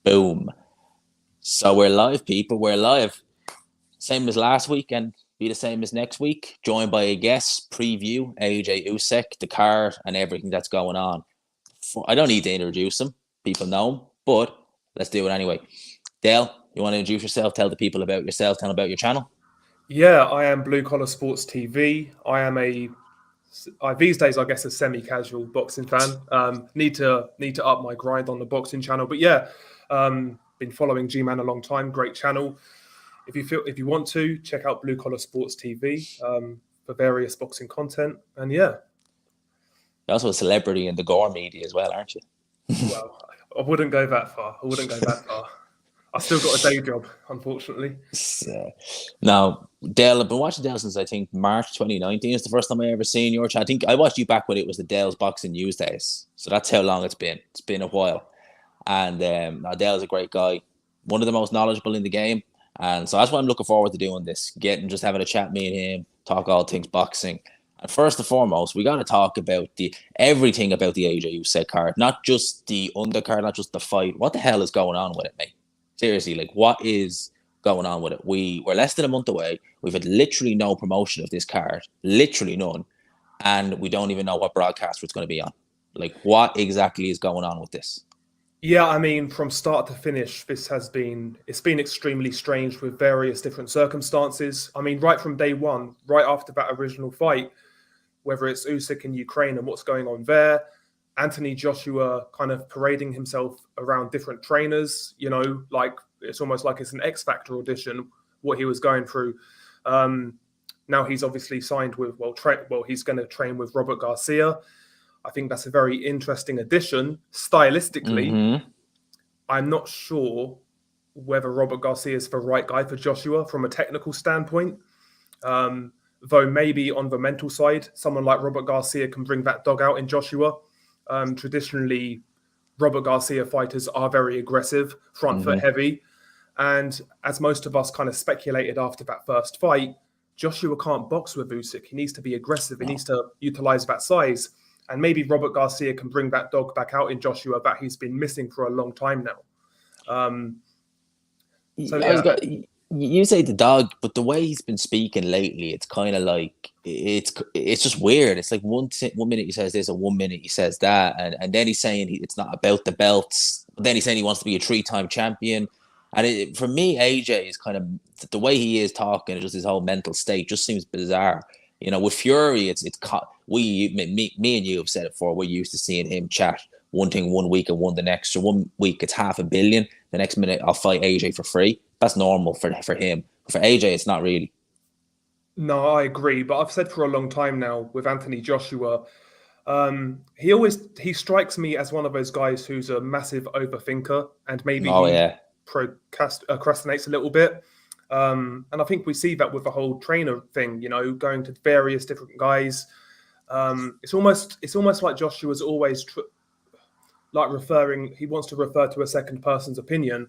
Boom. So we're live, people. We're live. Same as last week and be the same as next week. Joined by a guest preview, AJ Usyk, the card, and everything that's going on. I don't need to introduce him. People know him, but let's do it anyway. Dale, you want to introduce yourself? Tell the people about yourself. Tell them about your channel. Yeah, I am Blue Collar Sports TV. I am these days, I guess, a semi-casual boxing fan. Need to up my grind on the boxing channel. But yeah, been following Gman a long time. Great channel. If you want to check out Blue Collar Sports TV for various boxing content. And yeah, You're also a celebrity in the gore media as well, aren't you? well, I wouldn't go that far. I still got a day job, unfortunately. Now, Dale, I've been watching Dale since I think March 2019 is the first time I ever seen your channel. I think I watched you back when it was the Dale's Boxing News days. So that's how long it's been. It's been a while. And Dale's a great guy, one of the most knowledgeable in the game. And so that's why I'm looking forward to doing this, just having a chat, me and him, talk all things boxing. And first and foremost, we got to talk about everything about the AJ Usyk card, not just the undercard, not just the fight. What the hell is going on with it, mate? Seriously, like, what is going on with it? We're less than a month away. We've had literally no promotion of this card, literally none, and we don't even know what broadcaster it's going to be on. Like, what exactly is going on with this? Yeah, I mean, from start to finish, it's been extremely strange with various different circumstances. I mean, right from day one, right after that original fight, whether it's Usyk in Ukraine and what's going on there, Anthony Joshua kind of parading himself around different trainers, like it's almost like it's an X Factor audition, what he was going through. Now he's obviously signed with, he's going to train with Robert Garcia. I think that's a very interesting addition. Stylistically, I'm not sure whether Robert Garcia is the right guy for Joshua from a technical standpoint. Though maybe on the mental side, someone like Robert Garcia can bring that dog out in Joshua. Traditionally, Robert Garcia fighters are very aggressive, front foot heavy. And as most of us kind of speculated after that first fight, Joshua can't box with Usyk. He needs to be aggressive. He needs to utilize that size. And maybe Robert Garcia can bring that dog back out in Joshua that he's been missing for a long time now. You say the dog, but the way he's been speaking lately, it's kind of like it's just weird. It's like one minute he says this and 1 minute he says that, and then he's saying it's not about the belts. But then he's saying he wants to be a 3-time champion. And for me, AJ is kind of the way he is talking, just his whole mental state just seems bizarre. With Fury, me and you have said it before. We're used to seeing him chat one thing 1 week and one the next. So 1 week it's $500 million. The next minute I'll fight AJ for free. That's normal for him. For AJ, it's not really. No, I agree. But I've said for a long time now with Anthony Joshua, he strikes me as one of those guys who's a massive overthinker and maybe procrastinates a little bit. And I think we see that with the whole trainer thing, going to various different guys. It's almost like Joshua's always he wants to refer to a second person's opinion.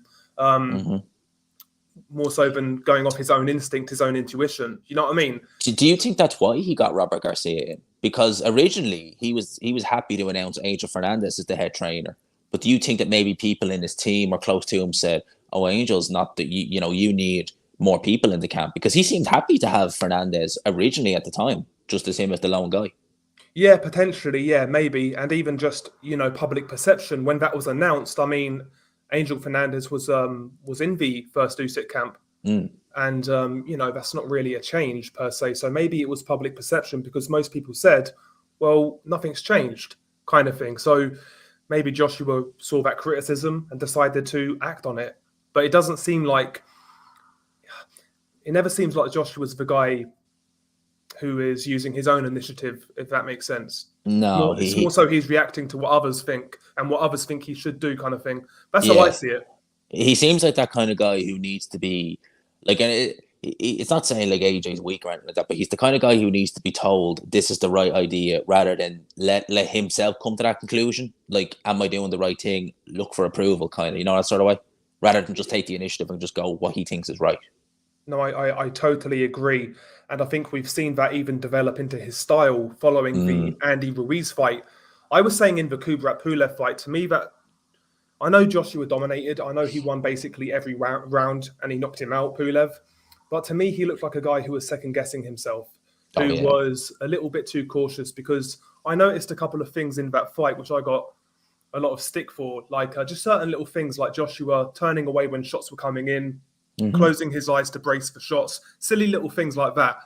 More so than going off his own instinct, his own intuition. You know what I mean? Do you think that's why he got Robert Garcia in? Because originally he was happy to announce Angel Fernandez as the head trainer. But do you think that maybe people in his team or close to him said, "Oh, Angel's not the you need more people in the camp"? Because he seemed happy to have Fernandez originally at the time, just as him as the lone guy. Yeah, potentially. Yeah, maybe. And even just public perception when that was announced. I mean, Angel Fernandez was in the first Usyk camp, and that's not really a change per se. So maybe it was public perception because most people said, "Well, nothing's changed," kind of thing. So maybe Joshua saw that criticism and decided to act on it. But it never seems like Joshua's the guy who is using his own initiative, if that makes sense. No, it's more so he's reacting to what others think and what others think he should do, kind of thing. That's how I see it. He seems like that kind of guy who needs to be like, and it's not saying like AJ's weak or anything like that, but he's the kind of guy who needs to be told this is the right idea rather than let himself come to that conclusion. Like, am I doing the right thing? Look for approval, kind of, that sort of way, rather than just take the initiative and just go what he thinks is right. No, I totally agree. And I think we've seen that even develop into his style following the Andy Ruiz fight. I was saying in the Kubrat Pulev fight, to me, that I know Joshua dominated. I know he won basically every round and he knocked him out, Pulev. But to me, he looked like a guy who was second-guessing himself, Oh who yeah. was a little bit too cautious, because I noticed a couple of things in that fight, which I got a lot of stick for, like just certain little things like Joshua turning away when shots were coming in, closing his eyes to brace for shots, silly little things like that.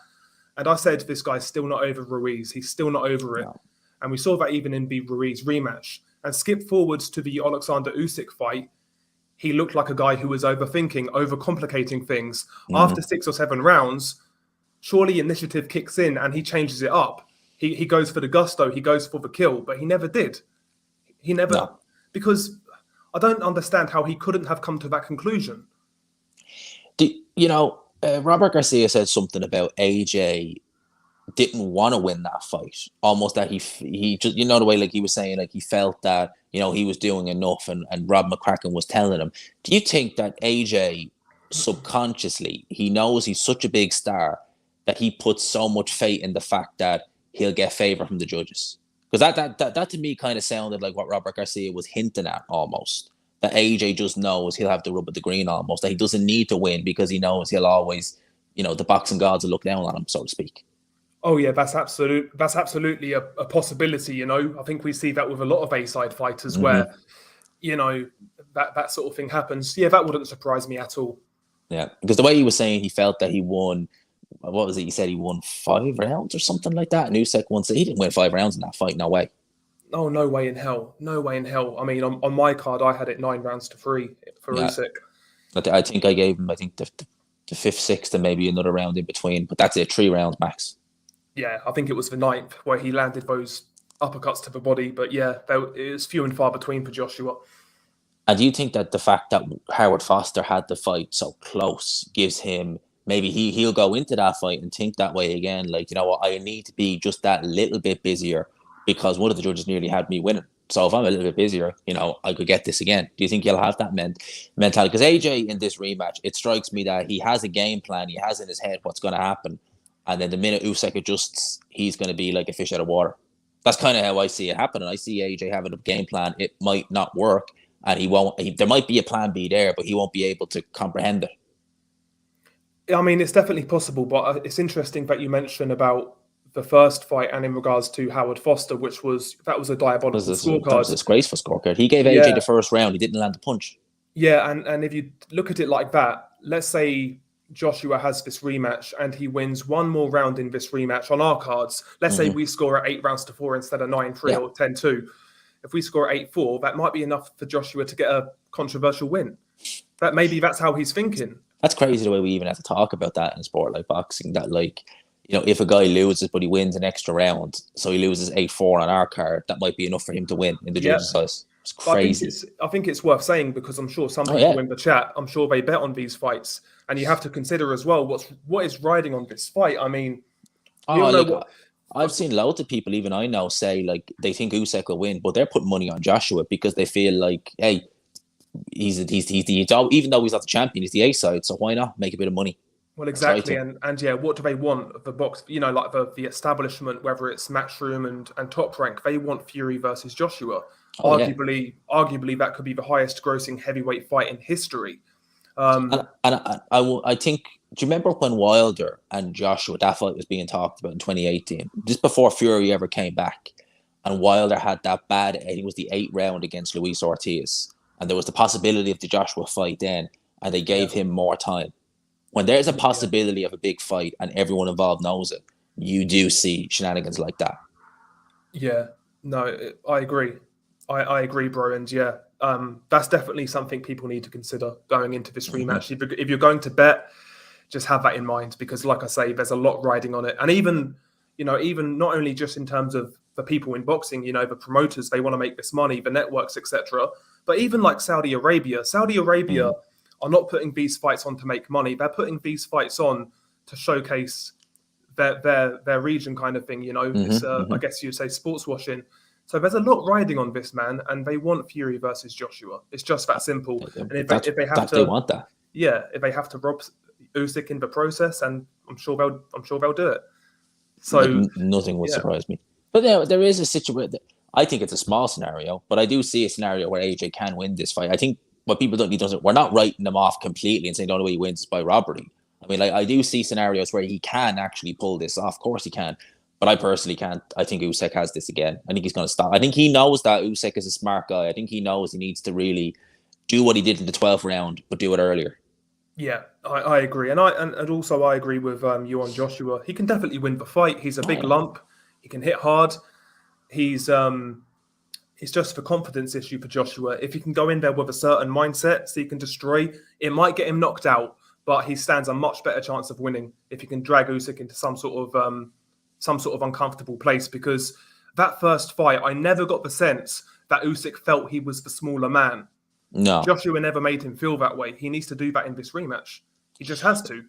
And I said, this guy's still not over Ruiz. He's still not over it. No. And we saw that even in the Ruiz rematch. And skip forwards to the Oleksandr Usyk fight, he looked like a guy who was overthinking, overcomplicating things. After 6 or 7 rounds, surely initiative kicks in and he changes it up. He goes for the gusto, he goes for the kill, but he never did. He never, because I don't understand how he couldn't have come to that conclusion. Robert Garcia said something about AJ didn't want to win that fight. Almost that he just, the way like he was saying, like he felt that, he was doing enough and Rob McCracken was telling him. Do you think that AJ subconsciously, he knows he's such a big star that he puts so much faith in the fact that he'll get favor from the judges? Because that to me kind of sounded like what Robert Garcia was hinting at almost. That AJ just knows he'll have the rub of the green almost. That he doesn't need to win because he knows he'll always, the boxing gods will look down on him, so to speak. Oh yeah, that's absolutely a possibility. I think we see that with a lot of A-side fighters where, that sort of thing happens. Yeah, that wouldn't surprise me at all. Yeah, because the way he was saying he felt that he won, what was it? He said he won 5 rounds or something like that. And Usyk won, he didn't win 5 rounds in that fight. No way. Oh, no way in hell. No way in hell. I mean, on my card, I had it 9 rounds to 3 for Usyk. I think I gave him, the 5th, 6th, and maybe another round in between. But that's it, 3 rounds max. Yeah, I think it was the 9th where he landed those uppercuts to the body. But yeah, it was few and far between for Joshua. And do you think that the fact that Howard Foster had the fight so close gives him, maybe he'll go into that fight and think that way again, like, I need to be just that little bit busier because one of the judges nearly had me winning. So if I'm a little bit busier, I could get this again. Do you think he'll have that mentality? Because AJ in this rematch, it strikes me that he has a game plan. He has in his head what's going to happen. And then the minute Usyk adjusts, he's going to be like a fish out of water. That's kind of how I see it happening. I see AJ having a game plan. It might not work. And there might be a plan B there, but he won't be able to comprehend it. I mean, it's definitely possible, but it's interesting that you mentioned about the first fight and in regards to Howard Foster, that was a diabolical scorecard. That was a disgraceful scorecard. He gave AJ the first round. He didn't land a punch. Yeah, and if you look at it like that, let's say Joshua has this rematch and he wins one more round in this rematch on our cards. Let's say we score at 8 rounds to 4 instead of 9-3 or 10-2. If we score 8-4, that might be enough for Joshua to get a controversial win. That's how he's thinking. That's crazy the way we even have to talk about that in a sport like boxing. That if a guy loses but he wins an extra round, so he loses 8-4 on our card, that might be enough for him to win in the judges' eyes. It's crazy. I think it's worth saying because I'm sure some people in the chat, I'm sure they bet on these fights, and you have to consider as well what is riding on this fight. I mean, I've seen loads of people, even I know, say like they think Usyk will win, but they're putting money on Joshua because they feel like, hey, he's the even though he's not the champion, he's the A side, so why not make a bit of money? Well, exactly, and yeah, what do they want? The box, like the establishment, whether it's Matchroom and Top Rank, they want Fury versus Joshua. Arguably, that could be the highest grossing heavyweight fight in history. I think. Do you remember when Wilder and Joshua, that fight was being talked about in 2018, just before Fury ever came back, and Wilder had that bad, I think it was the 8th round against Luis Ortiz, and there was the possibility of the Joshua fight then, and they gave him more time. When there's a possibility of a big fight and everyone involved knows it, you do see shenanigans like that. Yeah, no, I agree. I agree, bro, and that's definitely something people need to consider going into this rematch. If you're going to bet, just have that in mind because, like I say, there's a lot riding on it. And even not only just in terms of the people in boxing, the promoters, they want to make this money, the networks, etc. But even like Saudi Arabia are not putting these fights on to make money. They're putting these fights on to showcase their region kind of thing. It's I guess you'd say sports washing. So there's a lot riding on this, man, and they want Fury versus Joshua. It's just that simple. And if they want that, if they have to rob Usyk in the process, and I'm sure they'll do it. So nothing would surprise me. But there is a situation. I think it's a small scenario, but I do see a scenario where AJ can win this fight. I think what people don't need to, we're not writing them off completely and saying the only way he wins is by robbery. I mean, like, I do see scenarios where he can actually pull this off. Of course he can. But I personally can't. I think Usyk has this again. I think he's going to stop. I think he knows that Usyk is a smart guy. I think he knows he needs to really do what he did in the 12th round, but do it earlier. Yeah, I agree, and also I agree with you on Joshua. He can definitely win the fight. He's a big lump. He can hit hard. He's it's just a confidence issue for Joshua. If he can go in there with a certain mindset, so he can destroy, it might get him knocked out, but he stands a much better chance of winning if he can drag Usyk into some sort of uncomfortable place. Because that first fight, I never got the sense that Usyk felt he was the smaller man. No. Joshua never made him feel that way. He needs to do that in this rematch. He just has to.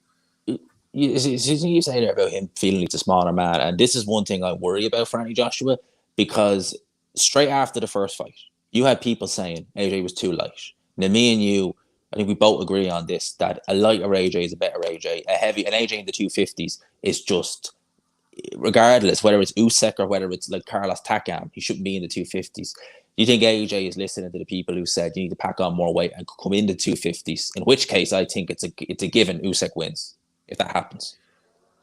You say there about him feeling he's a smaller man, and this is one thing I worry about for Anthony Joshua, because straight after the first fight, you had people saying AJ was too light. Now, me and you, I think we both agree on this, that a lighter AJ is a better AJ. An AJ in the 250s is just, regardless whether it's Usyk or whether it's like Carlos Takam, he shouldn't be in the 250s. Do you think AJ is listening to the people who said you need to pack on more weight and come in the 250s? In which case, I think it's a given Usyk wins if that happens.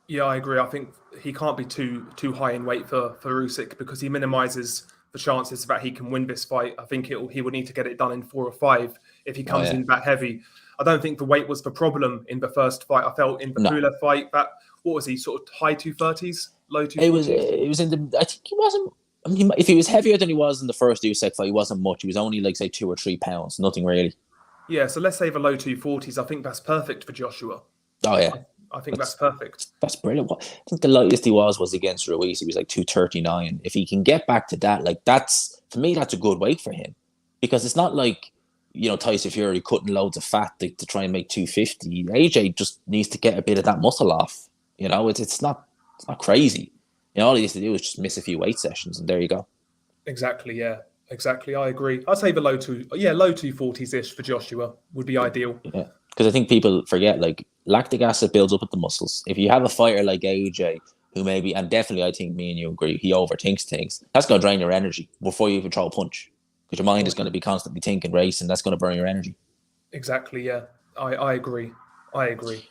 Yeah, I agree. I think he can't be too high in weight for Usyk, because he minimises the chances that he can win this fight. I think he would need to get it done in 4 or 5 if he comes in that heavy. I don't think the weight was the problem in the first fight. I felt in the Pulev fight that, what was he, sort of high 230s, low 240s? It was in the, I think he wasn't, I mean, if he was heavier than he was in the first Usyk fight, he wasn't much. He was only like, say, 2 or 3 pounds, nothing really. Yeah, so let's say the low 240s. I think that's perfect for Joshua. Oh, yeah. I think that's perfect. That's brilliant. I think the lightest he was against Ruiz. He was like 239. If he can get back to that, like, that's, for me, that's a good weight for him. Because it's not like, you know, Tyson Fury cutting loads of fat to try and make 250. AJ just needs to get a bit of that muscle off. You know, it's not crazy. You know, all he needs to do is just miss a few weight sessions, and there you go. Exactly, yeah. Exactly, I agree. I'd say the low 240s-ish for Joshua would be ideal. Yeah, because I think people forget, like, lactic acid builds up at the muscles. If you have a fighter like AJ, who maybe, and definitely I think me and you agree, he overthinks things, that's going to drain your energy before you even throw a punch. Because your mind is going to be constantly thinking, racing, that's going to burn your energy. Exactly, yeah. I agree. I agree.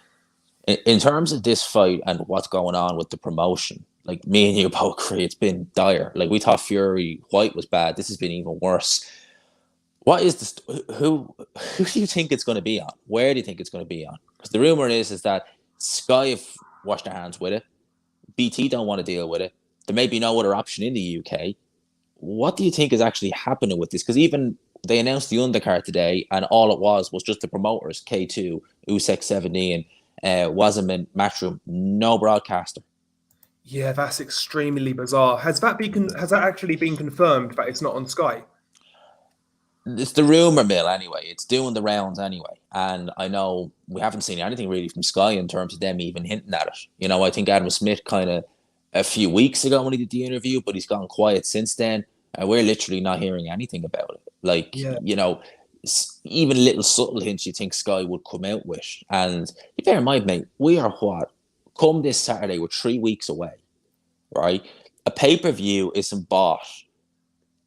In terms of this fight and what's going on with the promotion, like, me and you both agree, it's been dire. Like, we thought Fury White was bad. This has been even worse. What is this? Who do you think it's going to be on? Where do you think it's going to be on? Because the rumor is that Sky have washed their hands with it. BT don't want to deal with it. There may be no other option in the UK. What do you think is actually happening with this? Because even they announced the undercard today, and all it was just the promoters, K2, Usyk 17, Wasserman, Matchroom, no broadcaster. Yeah, that's extremely bizarre. Has that actually been confirmed that it's not on Sky? It's the rumor mill anyway. It's doing the rounds anyway. And I know we haven't seen anything really from Sky in terms of them even hinting at it. You know, I think Adam Smith kind of a few weeks ago when he did the interview, but he's gone quiet since then. We're literally not hearing anything about it. Like, you know, even little subtle hints you think Sky would come out with. And you bear in mind, mate, we are come this Saturday, we're 3 weeks away, right? A pay-per-view isn't bought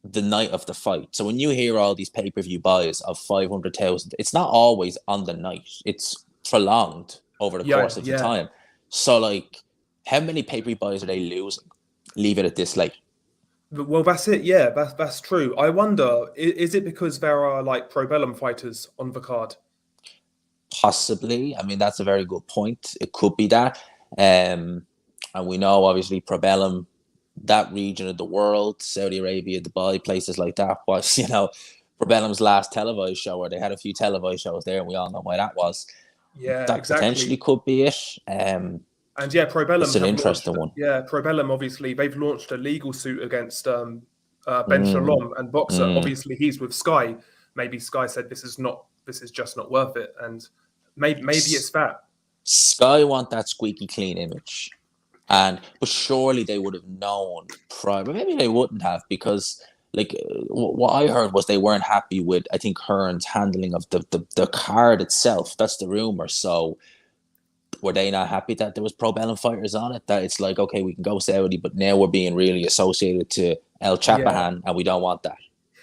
the night of the fight. So when you hear all these pay-per-view buys of 500,000, it's not always on the night. It's prolonged over the course of the time. So, like, how many pay-per-view buys are they losing? Leave it at this late. Well, that's it. Yeah, that's true. I wonder, is it because there are, like, Pro Bellum fighters on the card? Possibly. I mean, that's a very good point. It could be that. And we know, obviously, Pro Bellum, that region of the world, Saudi Arabia, Dubai, places like that, was, you know, Pro Bellum's last televised show, or they had a few televised shows there, and we all know why that was. Yeah, that exactly. Potentially could be it. And yeah, Pro Bellum. It's an interesting one. Yeah, Pro Bellum, obviously, they've launched a legal suit against Ben Shalom and Boxer. Obviously, he's with Sky. Maybe Sky said this is just not worth it, and maybe it's that. Sky want that squeaky clean image. But surely they would have known prior. But maybe they wouldn't have, because, like, what I heard was they weren't happy with, I think, Hearn's handling of the card itself. That's the rumor. So were they not happy that there was Pro Bellum fighters on it? That it's like, okay, we can go Saudi, but now we're being really associated to El Chapahan, and we don't want that.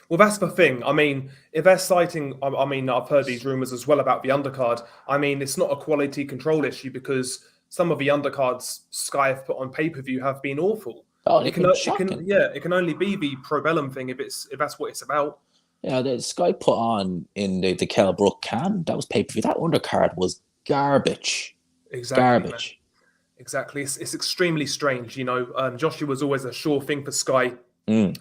Well, that's the thing. I mean, if they're citing, I mean, I've heard these rumors as well about the undercard. I mean, it's not a quality control issue because some of the undercards Sky have put on pay-per-view have been awful. Oh, it can only be the Pro Bellum thing if that's what it's about. Yeah, the Sky put on in the Kell Brook Can, that was pay-per-view. That undercard was garbage. Exactly. Garbage. Man. Exactly. It's extremely strange. You know, Joshua was always a sure thing for Sky. And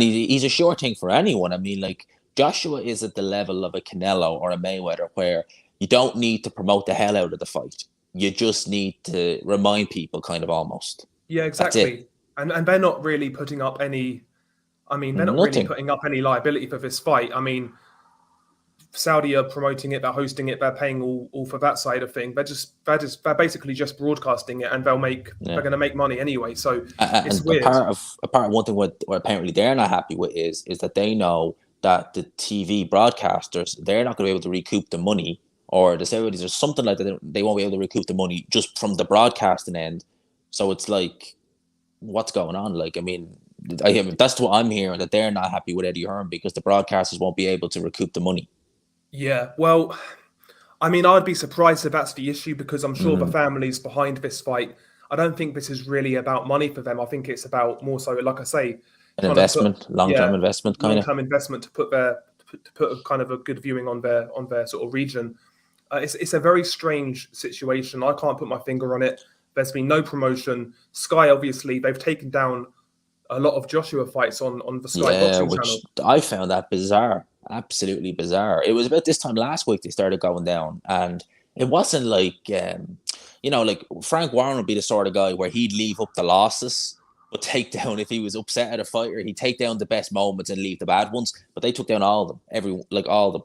he's a sure thing for anyone. I mean, like, Joshua is at the level of a Canelo or a Mayweather where you don't need to promote the hell out of the fight. You just need to remind people, kind of, almost. Yeah, exactly. And they're not really putting up any... I mean, they're not really putting up any liability for this fight. I mean, Saudi are promoting it, they're hosting it, they're paying all for that side of thing. They're basically just broadcasting it, and they're going to make money anyway. So it's weird. Part of one thing what apparently they're not happy with is that they know that the TV broadcasters, they're not going to be able to recoup the money, or the Saudis or something like that. They won't be able to recoup the money just from the broadcasting end. So it's like, what's going on? Like, I mean, that's what I'm hearing, that they're not happy with Eddie Hearn because the broadcasters won't be able to recoup the money. Yeah, well, I mean, I'd be surprised if that's the issue because I'm sure the families behind this fight, I don't think this is really about money for them. I think it's about more so, like I say, an investment, long-term investment, kind of. Long-term investment to put a kind of a good viewing on their sort of region. It's a very strange situation. I can't put my finger on it. There's been no promotion. Sky, obviously, they've taken down a lot of Joshua fights on the Sky Boxing channel. I found that bizarre, absolutely bizarre. It was about this time last week they started going down, and it wasn't like, like Frank Warren would be the sort of guy where he'd leave up the losses, but take down, if he was upset at a fighter, he'd take down the best moments and leave the bad ones. But they took down all of them, all of them.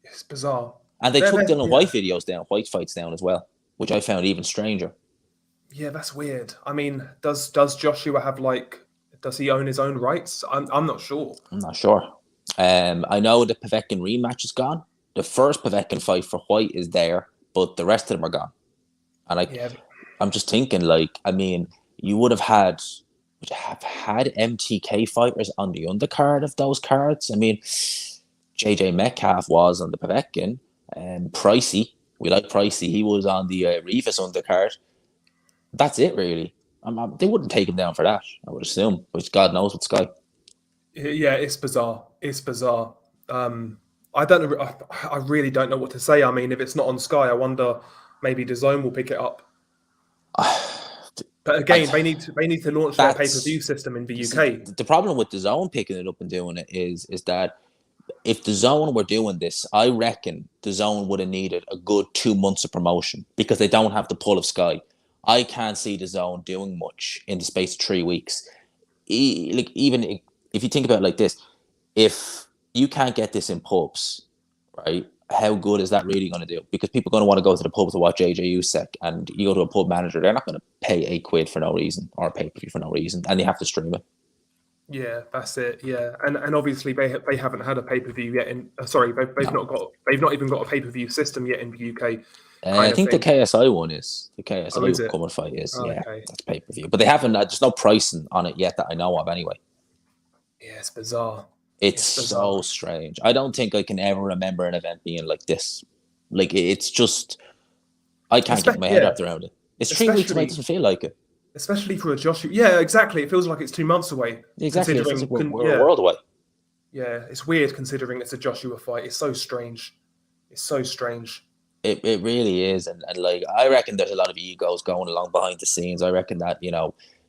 It's bizarre. And they took Dylan White videos down, White fights down as well, which I found even stranger. Yeah, that's weird. I mean, does Joshua have does he own his own rights? I'm not sure. I'm not sure. I know the Povetkin rematch is gone. The first Povetkin fight for White is there, but the rest of them are gone. And I'm just thinking, I mean, you would have had MTK fighters on the undercard of those cards. I mean, JJ Metcalf was on the Povetkin, and Pricey. We like Pricey. He was on the Rivas undercard. That's it, really. They wouldn't take him down for that, I would assume, which God knows with Sky. Yeah, it's bizarre. It's bizarre. I don't know. I really don't know what to say. I mean, if it's not on Sky, I wonder maybe DAZN will pick it up. But again, they need to launch their pay-per-view system in the UK. The problem with DAZN picking it up and doing it is that if DAZN were doing this, I reckon DAZN would have needed a good 2 months of promotion because they don't have the pull of Sky. I can't see DAZN doing much in the space of 3 weeks. Even if you think about it like this, if you can't get this in pubs, right, how good is that really going to do? Because people are going to want to go to the pub to watch AJ Usyk, and you go to a pub manager, they're not going to pay £8 for no reason, or a pay-per-view for no reason, and you have to stream it. Yeah, that's it. Yeah, and obviously they haven't had a pay-per-view yet. They've not even got a pay-per-view system yet in the UK. I think the KSI one is. The KSI upcoming fight is. Okay. That's pay-per-view. But they haven't, there's no pricing on it yet that I know of anyway. Yeah, it's bizarre. It's bizarre. So strange. I don't think I can ever remember an event being like this. Like, it's just, I can't get my head wrapped around it. It's 3 weeks away, it doesn't feel like it. Especially for a Joshua. Yeah, exactly. It feels like it's 2 months away. Exactly. It feels like we're a world away. Yeah, it's weird considering it's a Joshua fight. It's so strange. It's so strange. It really is. And I reckon there's a lot of egos going along behind the scenes. I reckon that,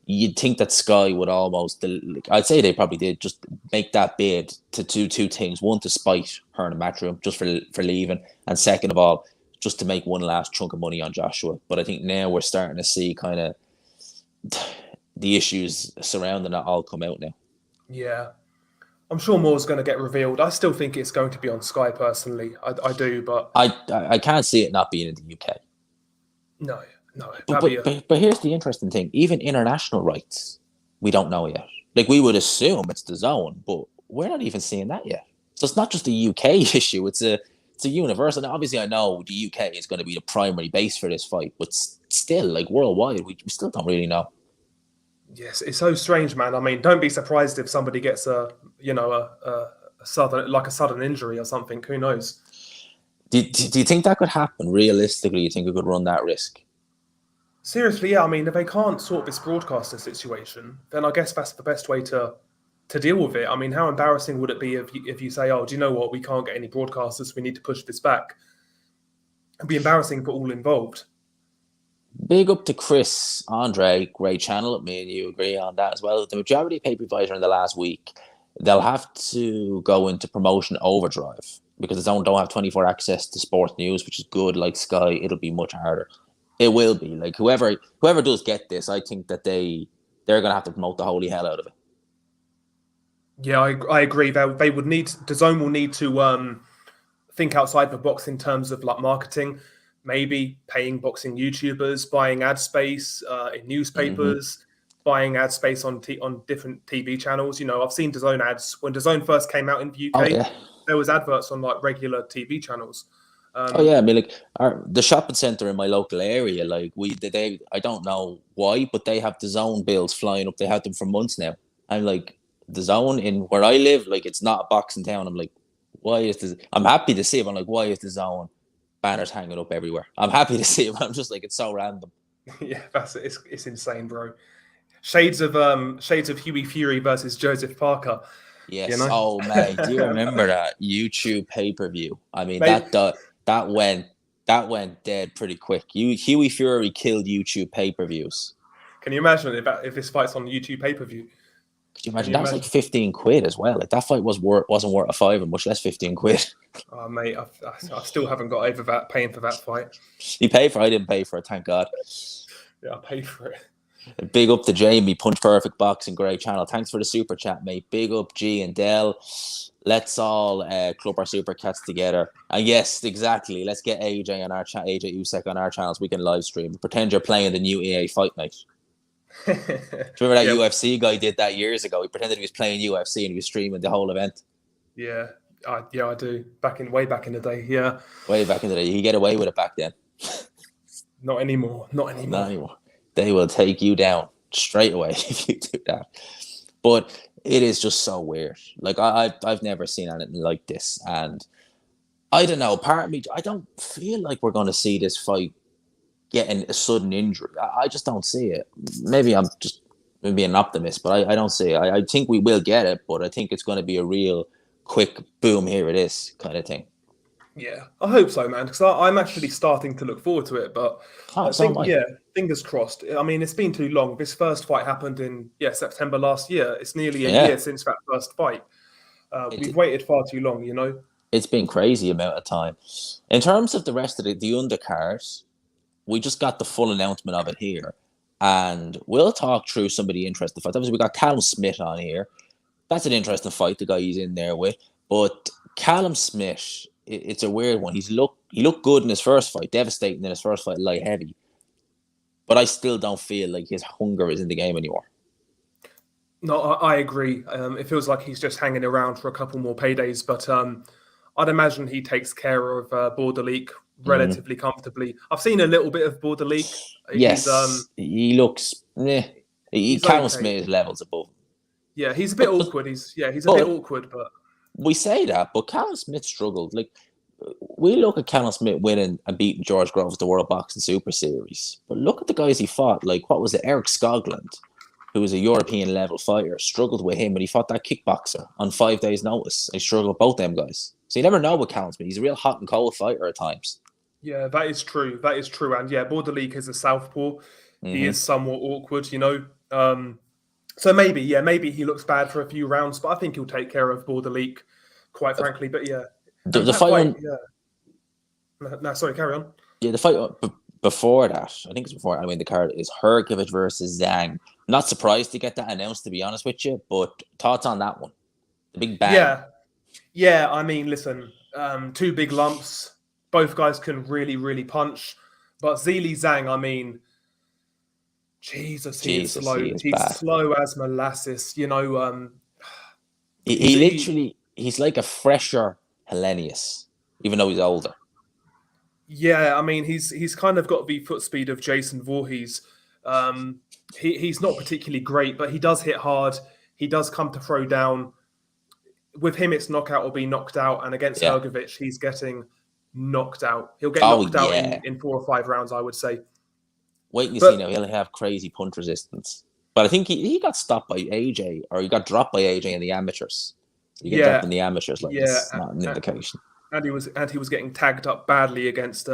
you'd think that Sky would almost, I'd say they probably did, just make that bid to do two things. One, to spite Hearn and Matchroom just for leaving. And second of all, just to make one last chunk of money on Joshua. But I think now we're starting to see kind of the issues surrounding it all come out now. Yeah. I'm sure more's going to get revealed. I still think it's going to be on Sky, personally. I do, but... I can't see it not being in the UK. No. But here's the interesting thing. Even international rights, we don't know yet. We would assume it's DAZN, but we're not even seeing that yet. So it's not just a UK issue. It's a universal. And obviously, I know the UK is going to be the primary base for this fight, but still, worldwide, we still don't really know. Yes, it's so strange, man. I mean, don't be surprised if somebody gets a sudden injury or something. Who knows? Do you think that could happen realistically? You think it could run that risk? Seriously, yeah. I mean, if they can't sort this broadcaster situation, then I guess that's the best way to deal with it. I mean, how embarrassing would it be if you say, "Oh, do you know what? We can't get any broadcasters. We need to push this back." It'd be embarrassing for all involved. Big up to Chris, Andre, great channel. Me and you agree on that as well. The majority of pay-per-views in the last week, they'll have to go into promotion overdrive because they don't have 24 access to sports news, which is good. Like Sky, it'll be much harder. It will be like whoever does get this, I think that they're gonna have to promote the holy hell out of it. Yeah, I agree. They would need DAZN will need to think outside the box in terms of like marketing. Maybe paying boxing YouTubers, buying ad space in newspapers, buying ad space on different TV channels. You know, I've seen DAZN ads when DAZN first came out in the Oh UK. yeah. There was adverts on like regular TV channels. Oh yeah, I mean, like the shopping center in my local area, like I don't know why, but they have the zone bills flying up. They had them for months now. I'm like, the zone in where I live, like it's not a boxing town. I'm like, why is this? I'm happy to see it. But I'm like, why is the zone banners hanging up everywhere? I'm happy to see it, but I'm just like, it's so random. Yeah, it's insane, bro. Shades of Huey Fury versus Joseph Parker. You Yes. know, Oh mate, do you remember that YouTube pay-per-view? I mean, Mate, that went dead pretty quick. Huey Fury killed YouTube pay-per-views. can you imagine if this fight's on YouTube pay-per-view? Could you Can imagine? you That was like imagine? 15 quid as well. Like that fight wasn't worth a fiver, much less 15 quid. Oh, mate, I still haven't got over that paying for that fight. You pay for it, I didn't pay for it, thank God. Yeah, I paid for it. Big up to Jamie, Punch Perfect Boxing, great channel. Thanks for the super chat, mate. Big up G and Dell. Let's all club our super cats together. And yes, exactly. Let's get AJ on our chat, AJ Usyk on our channels. We can live stream. Pretend you're playing the new EA Fight Night. Do you remember that Yeah, UFC guy did that years ago? He pretended he was playing UFC and he was streaming the whole event. yeah, I do. Way back in the day. Yeah, Way back in the day. You could get away with it back then. not anymore. Not anymore. Not anymore. They will take you down straight away if you do that. But it is just so weird. Like I've never seen anything like this, and I don't know. Part of me, I don't feel like we're going to see this fight getting a sudden injury. I just don't see it. Maybe I'm just being an optimist, but I don't see it. I think we will get it, but I think it's going to be a real quick boom. Here it is, kind of thing. Yeah, I hope so, man. Because I'm actually starting to look forward to it. But I So think, am I. yeah, fingers crossed. I mean, it's been too long. This first fight happened in September last year. It's nearly a year since that first fight. We've waited far too long, you know. It's been crazy amount of time. In terms of the rest of the undercards, we just got the full announcement of it here. And we'll talk through some of the interesting fights. Obviously, we got Callum Smith on here. That's an interesting fight, the guy he's in there with. But Callum Smith, it's a weird one. He looked good in his first fight, devastating in his first fight, light heavy. But I still don't feel like his hunger is in the game anymore. No, I agree. It feels like he's just hanging around for a couple more paydays. But I'd imagine he takes care of Borderleek relatively comfortably. I've seen a little bit of Borderleek. Yes, he looks. Callum okay. Smith is levels above him. Yeah, he's a bit awkward. He's a bit awkward, but we say that. But Callum Smith struggled. Like we look at Callum Smith winning and beating George Groves the World Boxing Super Series, but look at the guys he fought. Like what was it? Eric Skoglund, who was a European level fighter, struggled with him when he fought that kickboxer on 5 days' notice. He struggled with both them guys. So you never know with Callum Smith. He's a real hot and cold fighter at times. Yeah, that is true. That is true. And yeah, Borderleek is a southpaw. He is somewhat awkward, you know. So maybe he looks bad for a few rounds, but I think he'll take care of Borderleek, quite frankly. But yeah, the fight. No, sorry, carry on. Yeah, the fight before that, I think it's before I mean the card is Hrgovic versus Zhang. Not surprised to get that announced, to be honest with you, but thoughts on that one? The big bang. Yeah. I mean, listen, two big lumps. Both guys can really, really punch. But Zhilei Zhang, I mean, Jesus, he is slow. He's slow as molasses. You know, he's like a fresher Hellenius, even though he's older. Yeah, I mean, he's kind of got the foot speed of Jason Voorhees. He's not particularly great, but he does hit hard. He does come to throw down. With him, it's knockout or be knocked out. And against Yeah. Hrgovic, he's getting knocked out. He'll get Oh, knocked out yeah. in 4 or 5 rounds, I would say. Wait and you But- see now. He'll have crazy punch resistance. But I think he got stopped by AJ, or he got dropped by AJ in the amateurs. So you get dropped in the amateurs, like it's not an indication. And he was getting tagged up badly against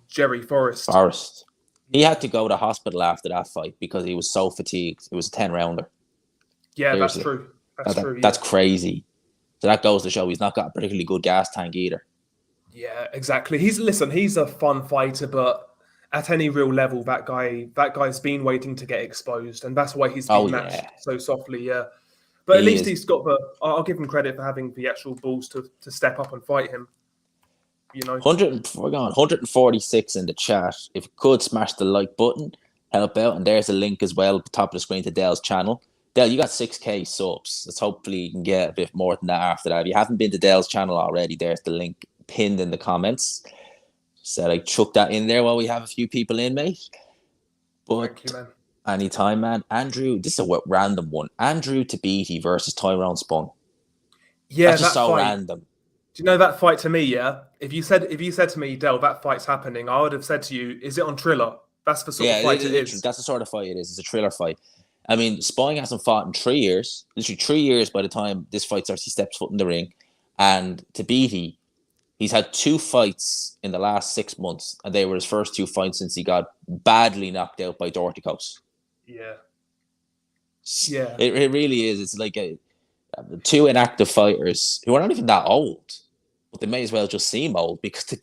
Jerry Forrest. He had to go to hospital after that fight because he was so fatigued. It was a 10-rounder. Yeah, Seriously. that's true. That's true. That's crazy. So that goes to show he's not got a particularly good gas tank either. Yeah, exactly. He's a fun fighter, but at any real level, that guy's been waiting to get exposed, and that's why he's been matched so softly. Yeah, but at least he's got I'll give him credit for having the actual balls to step up and fight him. You know, 146 in the chat. If you could smash the like button, help out, and there's a link as well at the top of the screen to Dell's channel. Dell, you got 6K subs. Let's hopefully you can get a bit more than that after that. If you haven't been to Dell's channel already, there's the link pinned in the comments. Said I chuck that in there while we have a few people in, mate. But thank you, man. Anytime, man. Andrew, this is a random one. Andrew Tabiti versus Tyrone Spong. Yeah, that's just so fight. random. Do you know that fight to me? Yeah, if you said to me, Del, that fight's happening, I would have said to you, "Is it on Triller?" That's the sort of fight it is. That's the sort of fight it is. It's a Triller fight. I mean, Spong hasn't fought in 3 years. Literally 3 years by the time this fight starts. He steps foot in the ring, and Tabiti, he's had 2 fights in the last 6 months, and they were his first 2 fights since he got badly knocked out by Dorticos. Yeah. It really is. It's like 2 inactive fighters who are not even that old, but they may as well just seem old because they've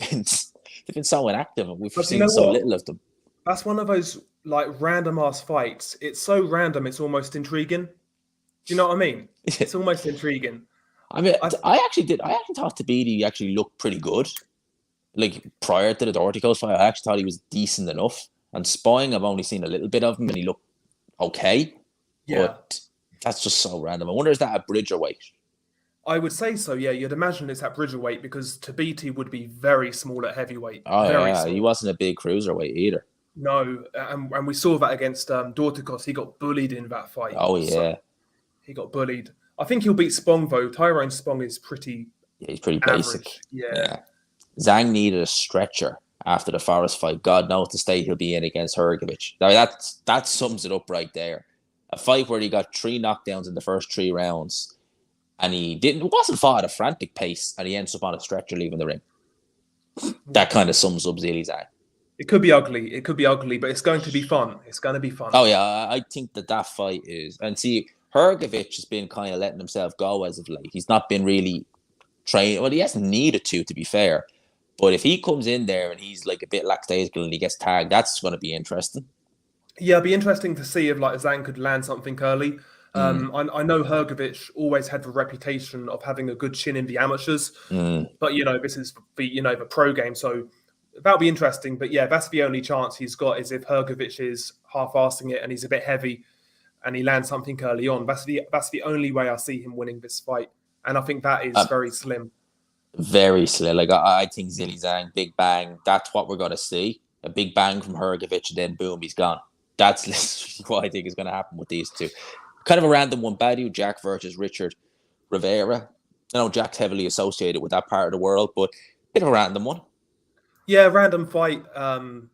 been so inactive and we've seen so little of them. That's one of those like random ass fights. It's so random, it's almost intriguing. Do you know what I mean? It's almost intriguing. I mean, I actually thought Tabiti actually looked pretty good. Like prior to the Dorticos fight, I actually thought he was decent enough. And Spong, I've only seen a little bit of him, and he looked okay. Yeah. But that's just so random. I wonder, is that a bridger weight? I would say so, yeah. You'd imagine it's at bridgerweight because Tabiti would be very small at heavyweight. Oh, yeah. He wasn't a big cruiserweight either. No, and we saw that against Dorticos. He got bullied in that fight. Oh, yeah. So he got bullied. I think he'll beat Spong, though. Tyrone Spong is pretty he's pretty average. Basic. Yeah. Zhang needed a stretcher after the Forest fight. God knows the state he'll be in against Hrgovic. Now, that sums it up right there. A fight where he got 3 knockdowns in the first 3 rounds, and he wasn't fought at a frantic pace, and he ends up on a stretcher leaving the ring. That kind of sums up Zhilei Zhang. It could be ugly. It could be ugly, but it's going to be fun. It's going to be fun. Oh, yeah. I think that fight is... And see, Hrgovic has been kind of letting himself go as of late. He's not been really trained. Well, he hasn't needed to be fair. But if he comes in there and he's like a bit lackadaisical and he gets tagged, that's going to be interesting. Yeah, it'd be interesting to see if like Zhang could land something early. I know Hrgovic always had the reputation of having a good chin in the amateurs, but this is the pro game, so that'll be interesting. But yeah, that's the only chance he's got is if Hrgovic is half-assing it and he's a bit heavy, and he lands something early on. That's the only way I see him winning this fight, and I think that is very slim. Very slim. Like I think Zhilei Zhang, big bang. That's what we're gonna see. A big bang from Hrgovic, and then boom, he's gone. That's literally what I think is going to happen with these two. Kind of a random one. Badu Jack versus Richard Rivera. I know Jack's heavily associated with that part of the world, but a bit of a random one. Yeah, random fight.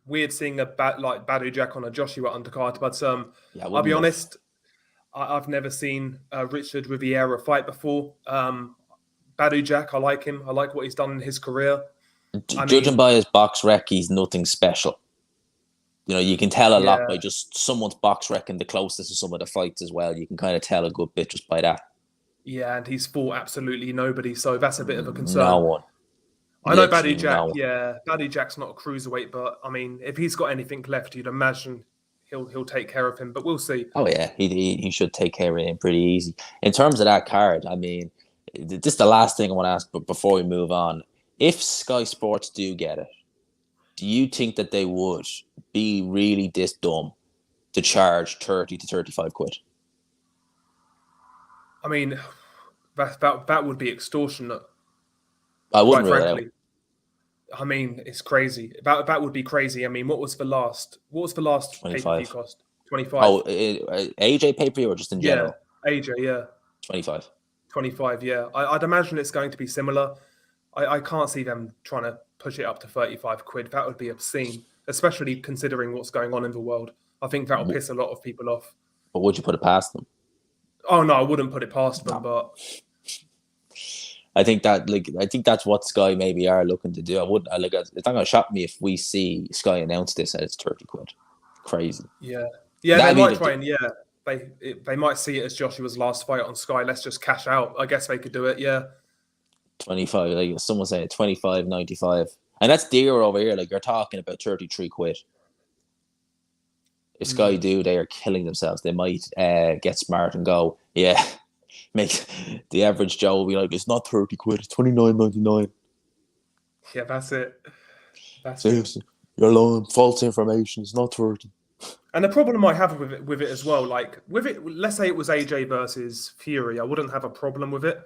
Weird seeing a Badu Jack on a Joshua undercard, but I'll be honest, I've never seen Richard Rivera fight before. Badu Jack, I like him. I like what he's done in his career. Judging by his box rec, he's nothing special. You can tell a lot by just someone's box rec and the closest to some of the fights as well. You can kind of tell a good bit just by that. Yeah, and he's fought absolutely nobody, so that's a bit of a concern. No one. I know Badu Jack, Badu Jack's not a cruiserweight, but I mean, if he's got anything left, you'd imagine he'll take care of him, but we'll see. Oh yeah, he should take care of him pretty easy. In terms of that card, I mean, this is the last thing I want to ask, but before we move on, if Sky Sports do get it, do you think that they would be really this dumb to charge 30 to 35 quid? I mean, that would be extortionate. I wouldn't rule it out. I mean, it's crazy. That would be crazy. I mean, what was the last pay-per-view cost? 25. Oh, AJ pay-per-view or just in Yeah, general? AJ, yeah. 25. 25, yeah. I'd imagine it's going to be similar. I can't see them trying to push it up to 35 quid. That would be obscene, especially considering what's going on in the world. I think that'll piss a lot of people off. But would you put it past them? Oh, no, I wouldn't put it past them, but... I think that's what Sky maybe are looking to do. It's not going to shock me if we see Sky announce this and it's 30 quid. Crazy. Yeah. Yeah, they might try and, they might see it as Joshua's last fight on Sky. Let's just cash out. I guess they could do it, yeah. 25, like someone saying 25.95. And that's dear over here. Like, you're talking about 33 quid. If Sky do, they are killing themselves. They might get smart and go, yeah, make the average Joe will be like, it's not 30 quid, it's 29.99. Yeah, that's it. Seriously, you're lying. False information. It's not 30. And the problem I have with it as well, like with it, let's say it was AJ versus Fury, I wouldn't have a problem with it.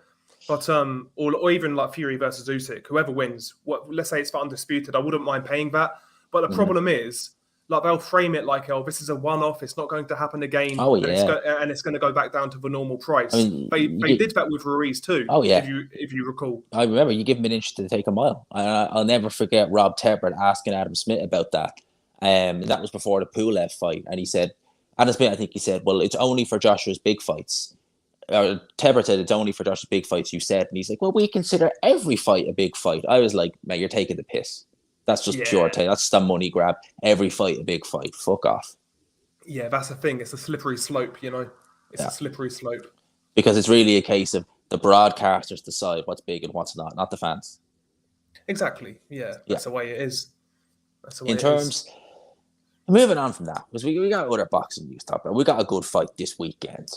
But or even like Fury versus Usyk, whoever wins, let's say it's for undisputed, I wouldn't mind paying that. But the problem is, like, they'll frame it like, oh, this is a one-off, it's not going to happen again. Oh, yeah. And it's going to go back down to the normal price. I mean, they did that with Ruiz too. Oh, yeah. If you recall. I remember you give him an inch to take a mile. I'll never forget Rob Tebber asking Adam Smith about that. That was before the Pulev fight. And he said, Adam Smith, I think he said, well, it's only for Joshua's big fights. Tebber said, it's only for Joshua's big fights, you said. And he's like, well, we consider every fight a big fight. I was like, man, you're taking the piss. That's just pure take. That's just a money grab. Every fight a big fight. Fuck off. Yeah, that's the thing. It's a slippery slope, you know. It's a slippery slope. Because it's really a case of the broadcasters decide what's big and what's not the fans. Exactly. Yeah, that's the way it is. That's the way in terms, moving on from that, because we got other boxing news to talk about. We got a good fight this weekend.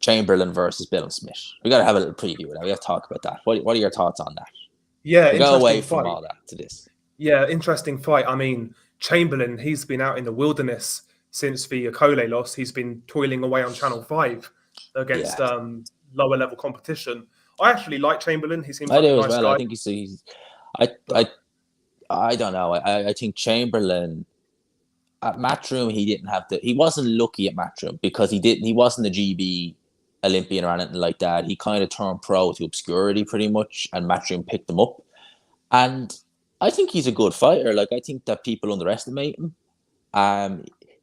Chamberlain versus Billam-Smith. We got to have a little preview of that. We have to talk about that. What are your thoughts on that? Yeah, we'll go away from all that to this. Yeah, interesting fight. I mean, Chamberlain, he's been out in the wilderness since the Okole loss. He's been toiling away on Channel 5 against lower level competition. I actually like Chamberlain. He seems like a nice guy. I think he's I don't know. I think Chamberlain at Matchroom, he wasn't lucky at Matchroom because he wasn't a GB Olympian or anything like that. He kind of turned pro to obscurity pretty much, and Matchroom picked him up. And I think he's a good fighter. Like, I think that people underestimate him.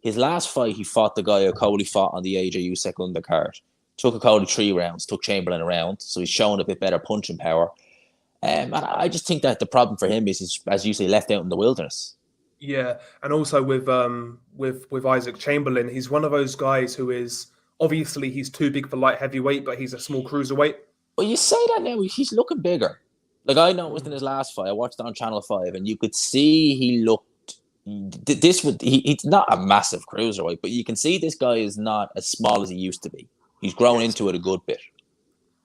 His last fight, he fought the guy Okole fought on the AJ Usyk undercard. Took Okole 3 rounds, took Chamberlain around, so he's showing a bit better punching power. And I just think that the problem for him is he's, as you say, left out in the wilderness. Yeah, and also with Isaac Chamberlain, he's one of those guys who is obviously he's too big for light heavyweight, but he's a small cruiserweight. Well, you say that now, he's looking bigger. Like, I noticed in his last fight, I watched it on Channel 5, and you could see he looked. He's not a massive cruiserweight, but you can see this guy is not as small as he used to be. He's grown into it a good bit.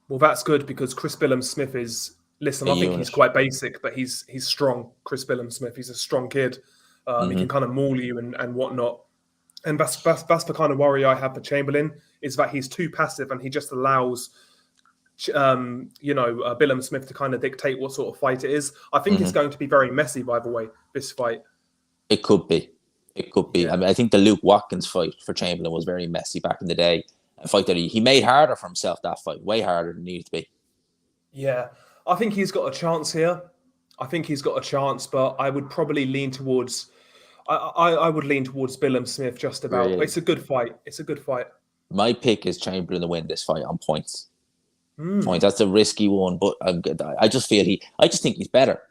Well, that's good because Chris Billam-Smith is. Listen, I think he's quite basic, but he's strong. Chris Billam-Smith, he's a strong kid. He can kind of maul you and whatnot. And that's the kind of worry I have for Chamberlain is that he's too passive and he just allows, Billam-Smith to kind of dictate what sort of fight it is. I think it's going to be very messy, by the way, this fight. It could be. Yeah. I mean, I think the Luke Watkins fight for Chamberlain was very messy back in the day. A fight that he made harder for himself, that fight, way harder than it needed to be. Yeah, I think he's got a chance here. But I would probably lean towards. I would lean towards Billam-Smith just about. Really? It's a good fight. My pick is Chamberlain to win this fight on points. Points. That's a risky one, but I just think he's better.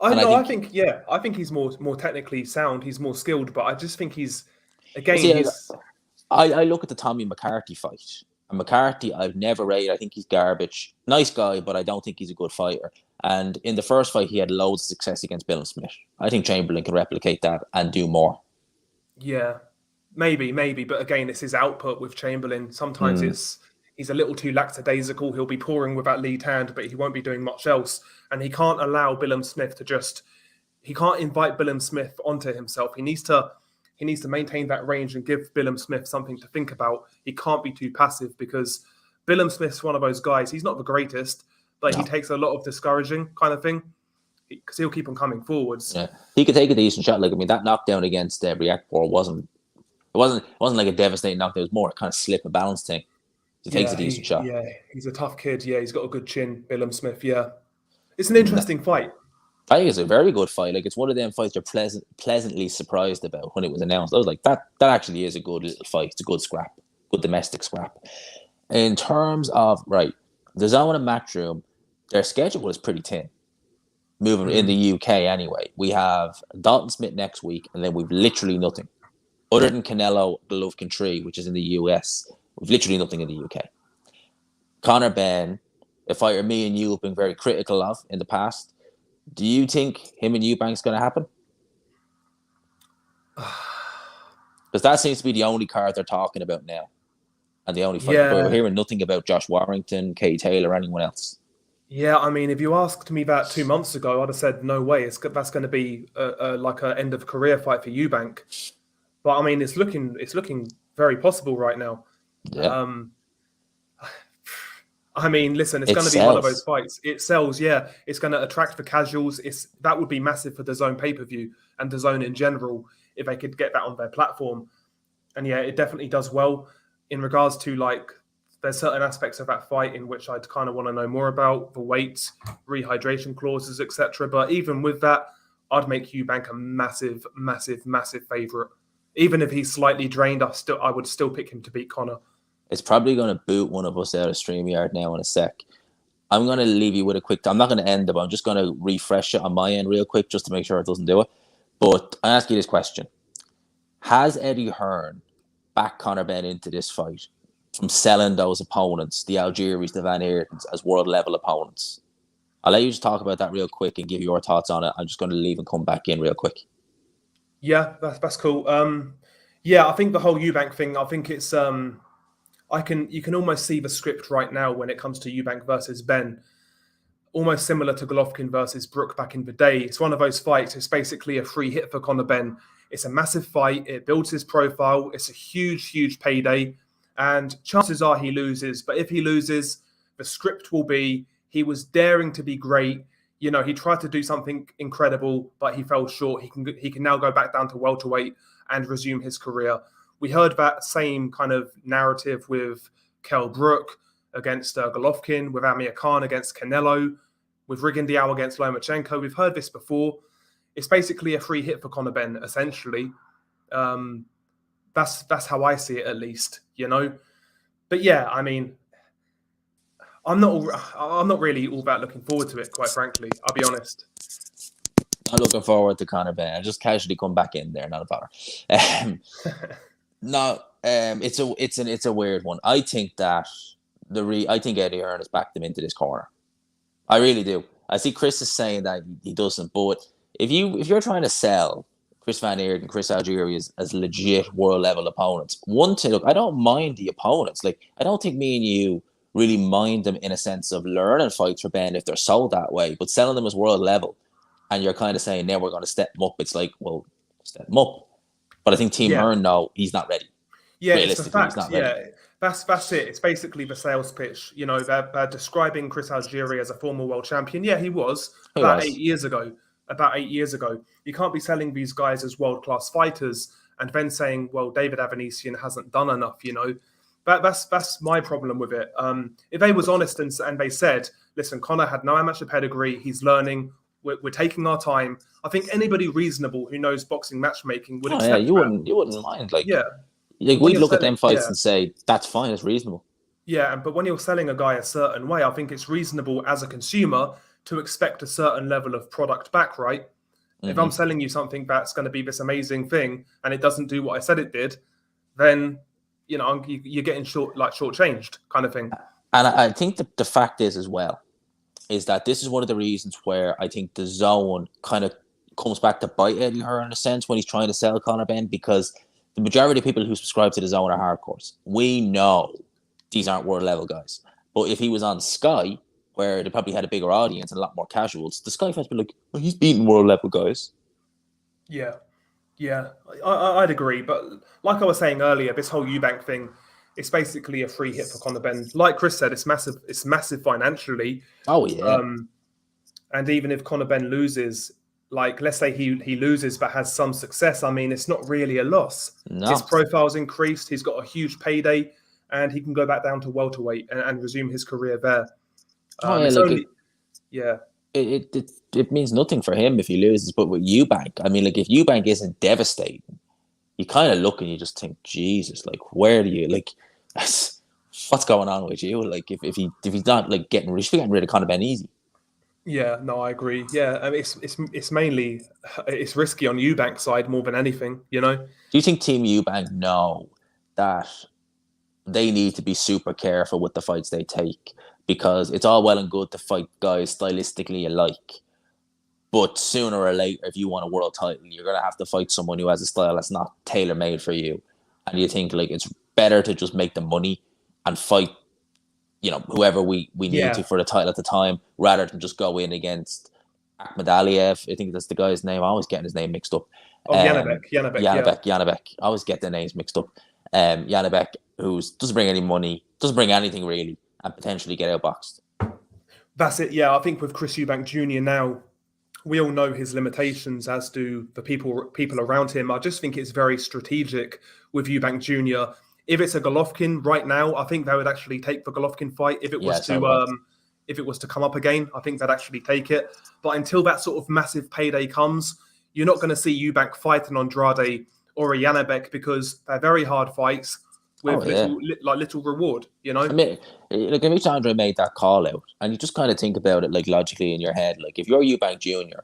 I think he's more technically sound. He's more skilled, but I just think he's I look at the Tommy McCarthy fight. And McCarthy, I've never rated. I think he's garbage. Nice guy, but I don't think he's a good fighter. And in the first fight, he had loads of success against Billam-Smith. I think Chamberlain can replicate that and do more. Yeah, maybe. But again, it's his output with Chamberlain. Sometimes he's a little too lackadaisical. He'll be pouring with that lead hand, but he won't be doing much else. And he can't allow Billam-Smith he can't invite Billam-Smith onto himself. He needs to maintain that range and give Billam-Smith something to think about. He can't be too passive because Billam-Smith's one of those guys. He's not the greatest, but he takes a lot of discouraging kind of thing because he'll keep on coming forwards. Yeah, he could take a decent shot. Like, I mean, that knockdown against Briakpor wasn't It wasn't like a devastating knockdown. It was more a kind of slip and balance thing. He takes a decent shot. Yeah, he's a tough kid. Yeah, he's got a good chin, Billam-Smith. Yeah, it's an interesting fight. I think it's a very good fight. Like, it's one of them fights you're pleasantly surprised about when it was announced. I was like, that actually is a good little fight. It's a good scrap, good domestic scrap. In terms of, right, the DAZN and Matchroom, their schedule is pretty thin. Moving in the UK anyway. We have Dalton-Smith next week, and then we've literally nothing. Other than Canelo, Golovkin 3, which is in the US, we've literally nothing in the UK. Conor Benn, a fighter me and you have been very critical of in the past. Do you think him and Eubank's going to happen? Because that seems to be the only card they're talking about now. And the only fight. Yeah. But we're hearing nothing about Josh Warrington, Katie Taylor, or anyone else. Yeah, I mean, if you asked me that 2 months ago, I'd have said, no way. That's going to be like an end of career fight for Eubank. But I mean, it's looking very possible right now. Yeah. I mean, listen, it's going to be one of those fights. It sells, yeah. It's going to attract the casuals. That would be massive for the DAZN pay-per-view and the DAZN in general if they could get that on their platform. And yeah, it definitely does well. In regards to, like, there's certain aspects of that fight in which I'd kind of want to know more about, the weight, rehydration clauses, etc. But even with that, I'd make Eubank a massive, massive, massive favourite. Even if he's slightly drained, I would still pick him to beat Conor. It's probably going to boot one of us out of StreamYard now in a sec. I'm going to leave you with a quick... I'm not going to end it, but I'm just going to refresh it on my end real quick just to make sure it doesn't do it. But I ask you this question. Has Eddie Hearn backed Conor Benn into this fight from selling those opponents, the Algiers, the Van Eertens, as world-level opponents? I'll let you just talk about that real quick and give your thoughts on it. I'm just going to leave and come back in real quick. Yeah, that's cool. Yeah, I think the whole Eubank thing, I think it's... you can almost see the script right now when it comes to Eubank versus Benn. Almost similar to Golovkin versus Brook back in the day. It's one of those fights. It's basically a free hit for Conor Benn. It's a massive fight. It builds his profile. It's a huge, huge payday. And chances are he loses. But if he loses, the script will be he was daring to be great. You know, he tried to do something incredible, but he fell short. He can now go back down to welterweight and resume his career. We heard that same kind of narrative with Kell Brook against Golovkin, with Amir Khan against Canelo, with Rigondeaux against Lomachenko. We've heard this before. It's basically a free hit for Conor Benn, essentially. That's how I see it, at least, you know. But yeah, I mean, I'm not really all that looking forward to it, quite frankly. I'll be honest. Not looking forward to Conor Benn. I just casually come back in there, not a bother. No, it's a weird one. I think that I think Eddie Hearn has backed them into this corner. I really do. I see Chris is saying that he doesn't, but if you're trying to sell Chris Van Eerden and Chris Algiers as legit world level opponents, look, I don't mind the opponents. Like, I don't think me and you really mind them in a sense of learning fights for Ben if they're sold that way, but selling them as world level, and you're kind of saying now we're going to step them up. It's like, well, step them up. But I think Team Hearn, no, he's not ready. Yeah, it's the fact. Yeah, that's it. It's basically the sales pitch. You know, they're describing Chris Algieri as a former world champion. Yeah, he was about 8 years ago. You can't be selling these guys as world-class fighters and then saying, well, David Avanesian hasn't done enough, you know. That's my problem with it. If they was honest and they said, listen, Conor had no amateur pedigree, he's learning, we're taking our time. I think anybody reasonable who knows boxing matchmaking would accept that. You wouldn't mind. Like, yeah. Like, we'd look at them fights and say, that's fine, it's reasonable. Yeah, but when you're selling a guy a certain way, I think it's reasonable as a consumer to expect a certain level of product back, right? Mm-hmm. If I'm selling you something that's going to be this amazing thing and it doesn't do what I said it did, then, you know, you're getting shortchanged kind of thing. And I think the fact is as well, is that this is one of the reasons where I think the DAZN kind of comes back to bite Eddie Hearn in a sense when he's trying to sell Conor Benn, because the majority of people who subscribe to the DAZN are hardcores. We know these aren't world level guys. But if he was on Sky, where they probably had a bigger audience and a lot more casuals, the Sky fans would be like, well, he's beating world level guys. Yeah. I'd agree. But like I was saying earlier, this whole Eubank thing, it's basically a free hit for Conor Benn. Like Chris said, it's massive. It's massive financially. Oh, yeah. And even if Conor Benn loses, like, let's say he loses but has some success, I mean, it's not really a loss. His No. profile's increased. He's got a huge payday, and he can go back down to welterweight and resume his career there. It's only, it means nothing for him if he loses. But with Eubank, I mean, like if Eubank isn't devastating, you kind of look and you just think, Jesus, like where do you like? What's going on with you? Like if he's not like getting rid of Conor Ben easy. Yeah, no, I agree. Yeah, I mean, it's mainly it's risky on Eubank's side more than anything. You know. Do you think Team Eubank know that they need to be super careful with the fights they take? Because it's all well and good to fight guys stylistically alike, but sooner or later, if you want a world title, you're gonna have to fight someone who has a style that's not tailor made for you. And you think like it's better to just make the money and fight, whoever we need to for the title at the time, rather than just go in against Akhmadaliev. I think that's the guy's name. I always getting his name mixed up. Oh, Janibek. I always get the names mixed up. Janibek, who doesn't bring any money, doesn't bring anything really, and potentially get outboxed. That's it. Yeah, I think with Chris Eubank Jr. now, we all know his limitations, as do the people around him. I just think it's very strategic with Eubank Jr. If it's a Golovkin right now, I think they would actually take the Golovkin fight. If it was to come up again, I think they'd actually take it. But until that sort of massive payday comes, you're not going to see Eubank fighting Andrade or a Janibek, because they're very hard fights with little reward. You know, I mean, like if Andre made that call out, and you just kind of think about it like logically in your head, like if you're Eubank Jr.,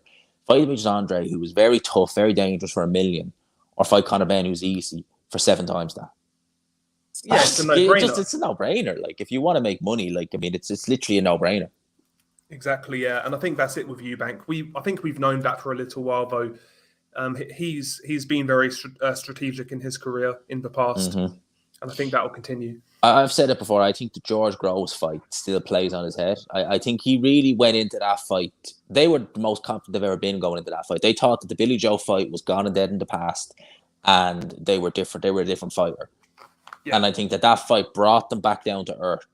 fight Andre, who was very tough, very dangerous for $1 million, or fight Conor Ben, who's easy for 7 times that. Yeah, it's a no-brainer. It's a no-brainer. Like if you want to make money, like I mean, it's literally a no-brainer. Exactly, yeah, and I think that's it with Eubank. I think we've known that for a little while, though. He's been very strategic in his career in the past, and I think that will continue. I've said it before. I think the George Groves fight still plays on his head. I think he really went into that fight. They were the most confident they've ever been going into that fight. They thought that the Billy Joe fight was gone and dead in the past, and they were different. They were a different fighter. Yeah. And I think that fight brought them back down to earth.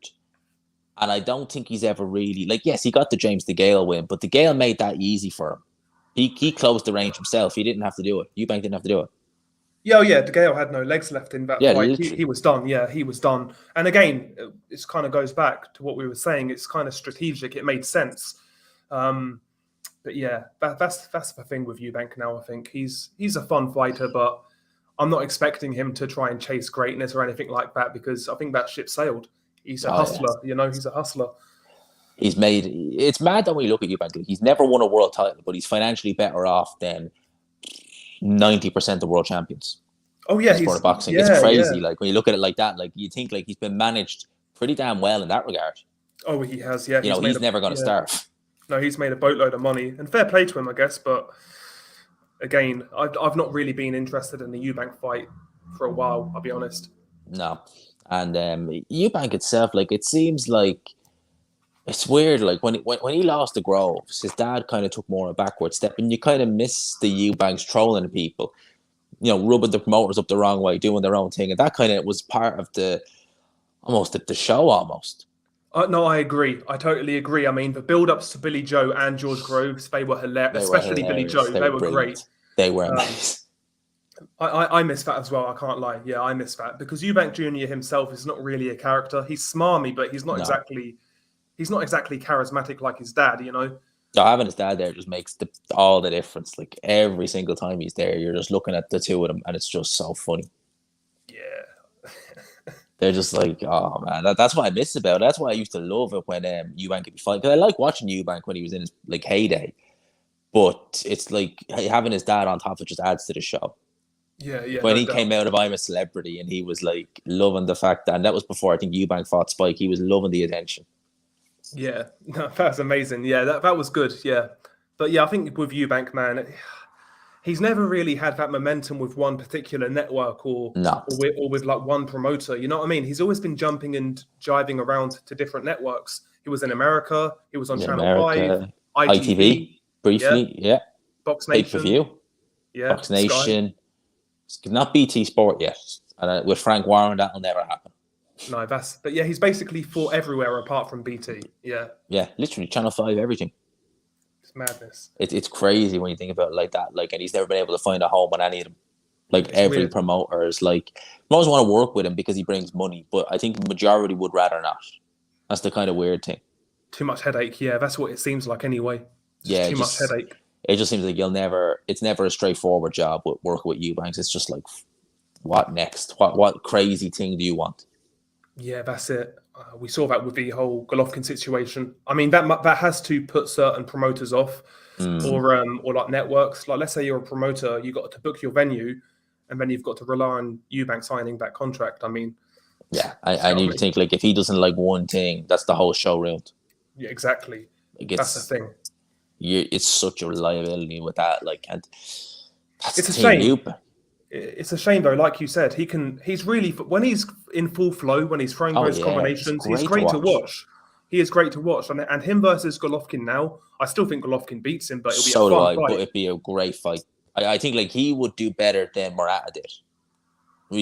And I don't think he's ever really... Like, yes, he got the James DeGale win, but DeGale made that easy for him. He closed the range himself. He didn't have to do it. Eubank didn't have to do it. Yeah, DeGale had no legs left in that fight. He was done. Yeah, he was done. And again, it kind of goes back to what we were saying. It's kind of strategic. It made sense. But yeah, that's the thing with Eubank now, I think. He's a fun fighter, but I'm not expecting him to try and chase greatness or anything like that, because I think that ship sailed. He's a hustler, he's a hustler. It's mad that when you look at Eubank, he's never won a world title, but he's financially better off than 90% of world champions. Oh yeah, sport of boxing. It's crazy. Yeah. Like when you look at it like that, like you think like he's been managed pretty damn well in that regard. Oh, he has. Yeah, he's never going to starve. No, he's made a boatload of money, and fair play to him, I guess. But again, I've not really been interested in the Eubank fight for a while. I'll be honest. No, and Eubank itself, like it seems like it's weird. Like when he lost to Groves, his dad kind of took more of a backward step, and you kind of miss the Eubanks trolling people, rubbing the promoters up the wrong way, doing their own thing, and that kind of was part of the show almost. No, I agree. I totally agree. I mean, the build-ups to Billy Joe and George Groves, they were hilarious, especially Billy Joe. They were great. They were amazing. I miss that as well. I can't lie. Yeah, I miss that, because Eubank Jr. himself is not really a character. He's smarmy, but he's not exactly charismatic like his dad. Having his dad there just makes all the difference. Like every single time he's there, you're just looking at the two of them, and it's just so funny. Yeah. They're just like, oh man, that's what I miss about it. That's why I used to love it when Eubank could be fighting. Because I like watching Eubank when he was in his like heyday. But it's like having his dad on top of it just adds to the show. Yeah. When he came out of I'm a Celebrity, and he was like loving the fact that, and that was before I think Eubank fought Spike. He was loving the attention. Yeah, that's amazing. Yeah, that was good. Yeah, but yeah, I think with Eubank, man, he's never really had that momentum with one particular network or with like one promoter. You know what I mean? He's always been jumping and jiving around to different networks. He was in America. He was on Channel 5, ITV briefly. Yeah. Box Nation. Pay-per-view. Yeah. Box Nation. Sky. Not BT Sport yet. And with Frank Warren, that'll never happen. No, but yeah, he's basically fought everywhere apart from BT. Yeah. Yeah, literally Channel 5, everything. It's madness. It's crazy when you think about it like that. Like, and he's never been able to find a home on any of them. Like, It's every weird. promoter is like, most want to work with him because he brings money, but I think the majority would rather not. That's the kind of weird thing. Too much headache. Yeah, that's what it seems like anyway. Just Yeah, too much headache. it just seems like it's never a straightforward job with working with Eubanks. It's just like, what next? What crazy thing do you want? Yeah, that's it. We saw that with the whole Golovkin situation. I mean, that has to put certain promoters off, or like networks. Like, let's say you're a promoter, you got to book your venue, and then you've got to rely on Eubank signing that contract. I mean, yeah, I need to think, like, if he doesn't like one thing, that's the whole show ruined. Yeah, exactly. Like, That's the thing. It's such a liability with that. Like, and that's It's the a thing. shame. It's a shame though, like you said, he's really, when he's in full flow, when he's throwing those combinations, he's great to watch. He is great to watch. And him versus Golovkin now, I still think Golovkin beats him, but it'll be a fun fight. But it'd be a great fight. I think, like, he would do better than Murata did.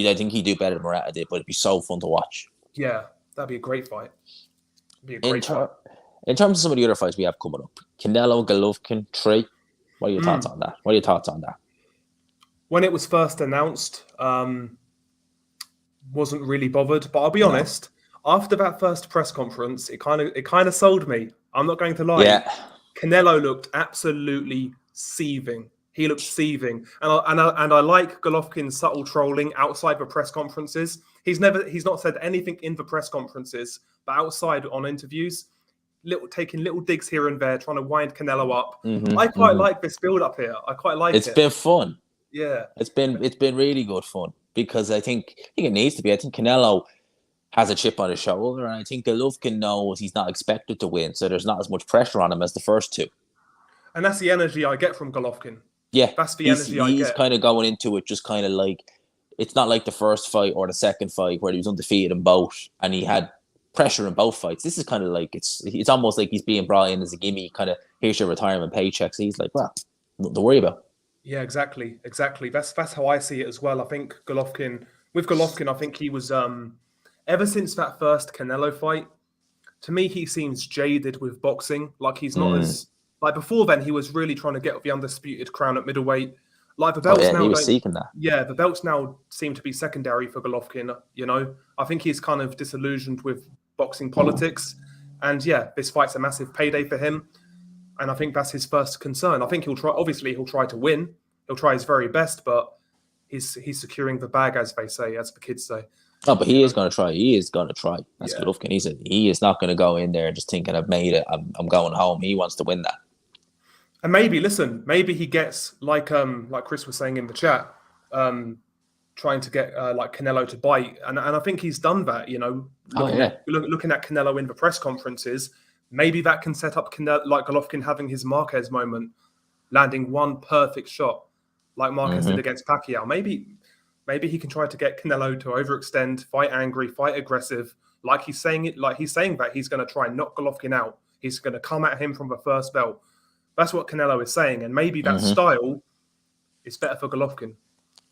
I think he'd do better than Murata did, but it'd be so fun to watch. Yeah, that'd be a great fight. In terms of some of the other fights we have coming up, Canelo, Golovkin, 3. What are your thoughts on that? When it was first announced, wasn't really bothered. But I'll be honest, after that first press conference, it kind of sold me. I'm not going to lie. Yeah. Canelo looked absolutely seething. He looked seething, and I like Golovkin's subtle trolling outside the press conferences. He's not said anything in the press conferences, but outside on interviews, taking little digs here and there, trying to wind Canelo up. I quite like this build up here. I quite like it. It's been fun. Yeah, it's been really good fun, because I think it needs to be. I think Canelo has a chip on his shoulder, and I think Golovkin knows he's not expected to win, so there's not as much pressure on him as the first two. And that's the energy I get from Golovkin. Yeah, that's the energy I get. He's kind of going into it just kind of like, it's not like the first fight or the second fight where he was undefeated in both and he had pressure in both fights. This is kind of like, it's almost like he's being brought in as a gimme, kind of, here's your retirement paycheck. So he's like, well, nothing to worry about. Yeah, exactly. That's how I see it as well. I think Golovkin, I think he was ever since that first Canelo fight, to me he seems jaded with boxing. Like, he's not as, like, before then he was really trying to get the undisputed crown at middleweight. Like, the belts now, he was seeking that. Yeah, the belts now seem to be secondary for Golovkin. You know, I think he's kind of disillusioned with boxing politics, and yeah, this fight's a massive payday for him, and I think that's his first concern. I think he'll try to win. He'll try his very best, but he's securing the bag, as they say, as the kids say. Oh, but he is going to try. He is going to try. That's Golovkin. He is not going to go in there just thinking, I've made it, I'm going home. He wants to win that. And maybe he gets, like Chris was saying in the chat, trying to get like Canelo to bite, and I think he's done that. You know, looking at Canelo in the press conferences, maybe that can set up Canelo, like Golovkin having his Marquez moment, landing one perfect shot, like Marquez did against Pacquiao. Maybe he can try to get Canelo to overextend, fight angry, fight aggressive, like he's saying that he's going to try and knock Golovkin out. He's going to come at him from the first belt. That's what Canelo is saying, and maybe that style is better for Golovkin.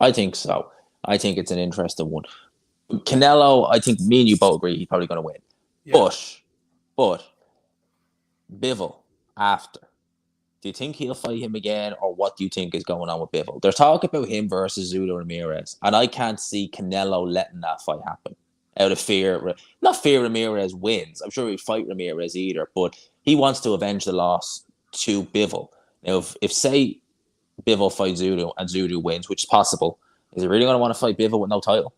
I think so. I think it's an interesting one. Canelo, I think me and you both agree he's probably going to win. Yeah. But Bivol, after, do you think he'll fight him again, or what do you think is going on with Bivol? There's talk about him versus Zudo Ramirez, and I can't see Canelo letting that fight happen out of fear. Not fear Ramirez wins. I'm sure he'd fight Ramirez either, but he wants to avenge the loss to Bivol. Now, if say Bivol fights Zudo and Zudo wins, which is possible, is he really going to want to fight Bivol with no title?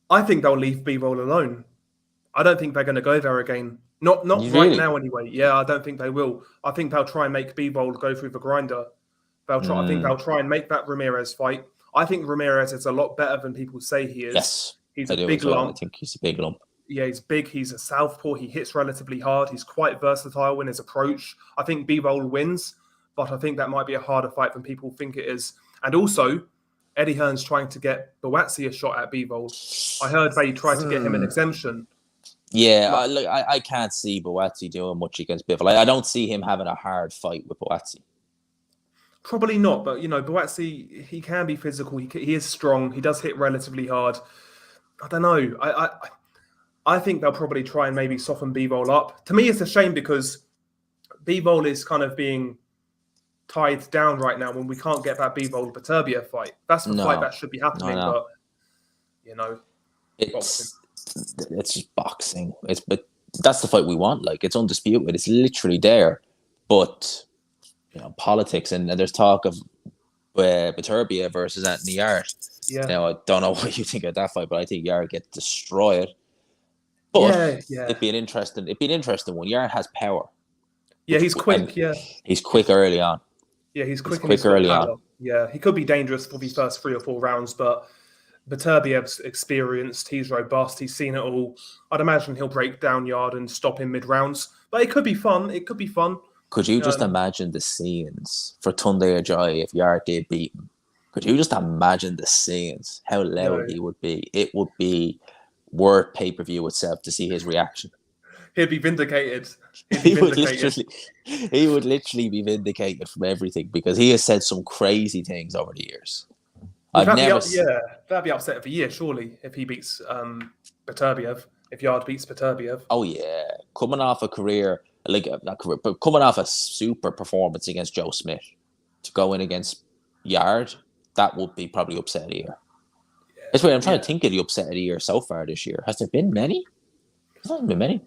I think they'll leave Bivol alone. I don't think they're going to go there again. Not right now, anyway. Yeah, I don't think they will. I think they'll try and make Bivol go through the grinder. I think they'll try and make that Ramirez fight. I think Ramirez is a lot better than people say he is. Yes, he's a big lump. I think he's a big lump. Yeah, he's big. He's a southpaw. He hits relatively hard. He's quite versatile in his approach. I think Bivol wins, but I think that might be a harder fight than people think it is. And also, Eddie Hearn's trying to get Buatsi a shot at Bivol. I heard they tried to get him an exemption. Yeah, I can't see Buatsi doing much against Bivol. I don't see him having a hard fight with Buatsi. Probably not, but, you know, Buatsi, he can be physical. He is strong. He does hit relatively hard. I don't know. I think they'll probably try and maybe soften Bivol up. To me, it's a shame because Bivol is kind of being tied down right now when we can't get that Bivol-Beterbiev fight. That's the fight that should be happening, but it's just boxing. But that's the fight we want. Like, it's undisputed. It's literally there. But politics, and there's talk of Beterbiev versus Anthony Yarde. Yeah. Now, I don't know what you think of that fight, but I think Yarde gets destroyed. But it'd be an interesting one. Yarde has power. Yeah, he's quick. He's quick early on. Yeah, he's quick early on. Yeah, he could be dangerous for the first 3 or 4 rounds, but Beterbiev's experienced. He's robust. He's seen it all. I'd imagine he'll break down Yarde and stop him mid-rounds. But it could be fun. Could you just imagine the scenes for Tunde Ajayi if Yarde did beat him? Could you just imagine the scenes? How loud he would be. It would be worth pay-per-view itself to see his reaction. He'd be vindicated. He would literally be vindicated from everything because he has said some crazy things over the years. That'd be upset of the year, surely, if he beats Beterbiev, if Yarde beats Beterbiev. Oh, yeah. Coming off a career, but coming off a super performance against Joe Smith, to go in against Yarde, that would be probably upset of the year. It's weird. I'm trying to think of the upset of the year so far this year. Has there been many? There's not been many.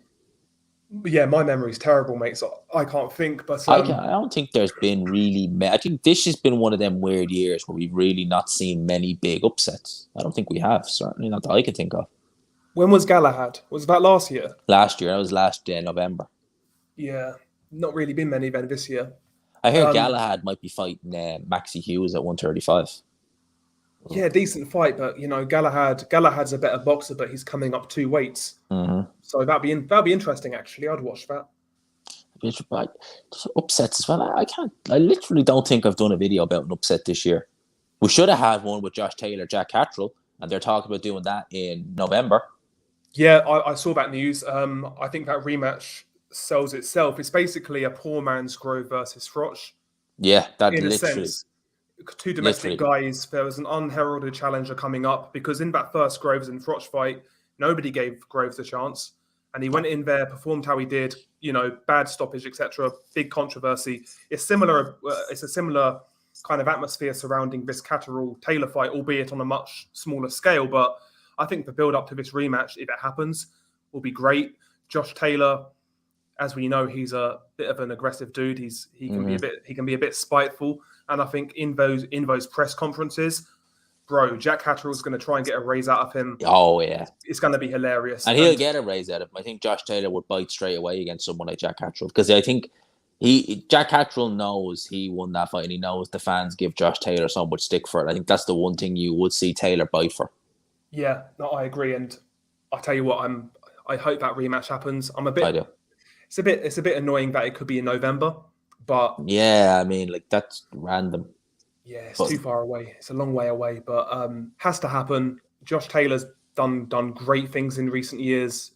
Yeah, my memory's terrible, mate, so I can't think. But I don't think there's been really I think this has been one of them weird years where we've really not seen many big upsets. I don't think we have, certainly not that I can think of. When was Galahad? Was that last year? Last year. That was last November. Yeah, not really been many then this year. I hear Galahad might be fighting Maxie Hughes at 135. Yeah, decent fight, but Galahad's a better boxer, but he's coming up 2 weights. Mm-hmm. So that'd be interesting. Actually, I'd watch that. Upsets as well. I literally don't think I've done a video about an upset this year. We should have had one with Josh Taylor, Jack Catterall, and they're talking about doing that in November. Yeah, I saw that news. I think that rematch sells itself. It's basically a poor man's Grove versus Froch. Yeah, that in literally. A sense. 2 domestic guys. There was an unheralded challenger coming up because in that first Groves and Froch fight, nobody gave Groves a chance, and he went in there, performed how he did. Bad stoppage, etc. Big controversy. It's similar. It's a similar kind of atmosphere surrounding this Catterall Taylor fight, albeit on a much smaller scale. But I think the build up to this rematch, if it happens, will be great. Josh Taylor, as we know, he's a bit of an aggressive dude. He can be a bit spiteful. And I think in those press conferences, bro, Jack Catterall's going to try and get a raise out of him. Oh, yeah. It's going to be hilarious. And he'll get a raise out of him. I think Josh Taylor would bite straight away against someone like Jack Catterall because I think Jack Catterall knows he won that fight and he knows the fans give Josh Taylor so much stick for it. I think that's the one thing you would see Taylor bite for. Yeah, no, I agree. And I'll tell you what, I hope that rematch happens. I do. It's a bit annoying that it could be in November. But yeah, I mean, that's random. Yeah, it's too far away. It's a long way away, but has to happen. Josh Taylor's done great things in recent years.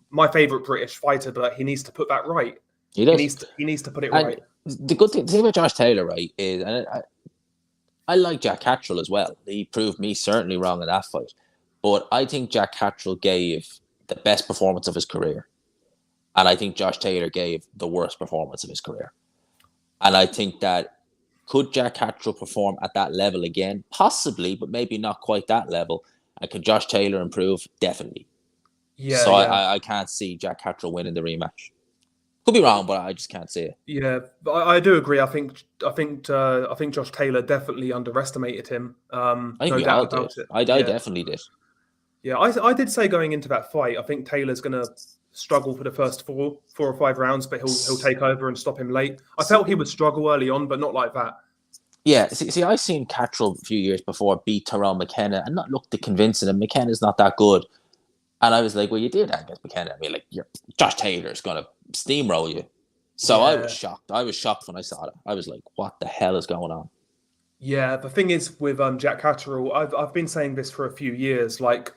My favorite British fighter, but he needs to put that right. He needs to put it right. The good thing about Josh Taylor, right, is I like Jack Catterall as well. He proved me certainly wrong in that fight, but I think Jack Catterall gave the best performance of his career, and I think Josh Taylor gave the worst performance of his career. And I think that could Jack Catterall perform at that level again? Possibly, but maybe not quite that level. And could Josh Taylor improve? Definitely. Yeah. So yeah. I can't see Jack Catterall winning the rematch. Could be wrong, but I just can't see it. Yeah, but I do agree. I think Josh Taylor definitely underestimated him. I think we all did. I definitely did. Yeah, I did say going into that fight, I think Taylor's going to struggle for the first four or 5 rounds, but he'll take over and stop him late. I felt he would struggle early on, but not like that. Yeah, see, I've seen Catterall a few years before beat Tyrone McKenna and not looked convincing, and McKenna's not that good. And I was like, well, you did that against McKenna. I mean, like, Josh Taylor's going to steamroll you. So yeah. I was shocked. I was shocked when I saw that. I was like, what the hell is going on? Yeah, the thing is with Jack Catterall, I've been saying this for a few years. Like,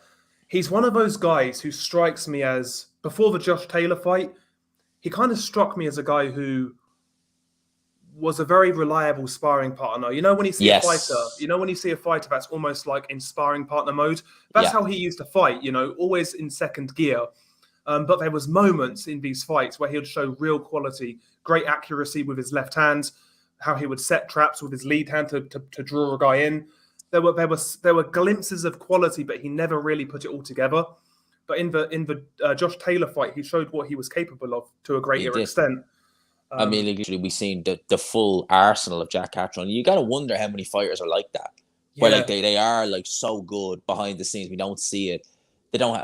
he's one of those guys who strikes me as, before the Josh Taylor fight, he kind of struck me as a guy who was a very reliable sparring partner. You know, when you see a fighter, that's almost like in sparring partner mode. That's how he used to fight, always in second gear. But there was moments in these fights where he would show real quality, great accuracy with his left hand, how he would set traps with his lead hand to draw a guy in. There were glimpses of quality, but he never really put it all together. But in the Josh Taylor fight, he showed what he was capable of to a greater extent. I mean, literally, we've seen the full arsenal of Jack Catterall. You got to wonder how many fighters are like that. Where like they are like so good behind the scenes, we don't see it. They don't.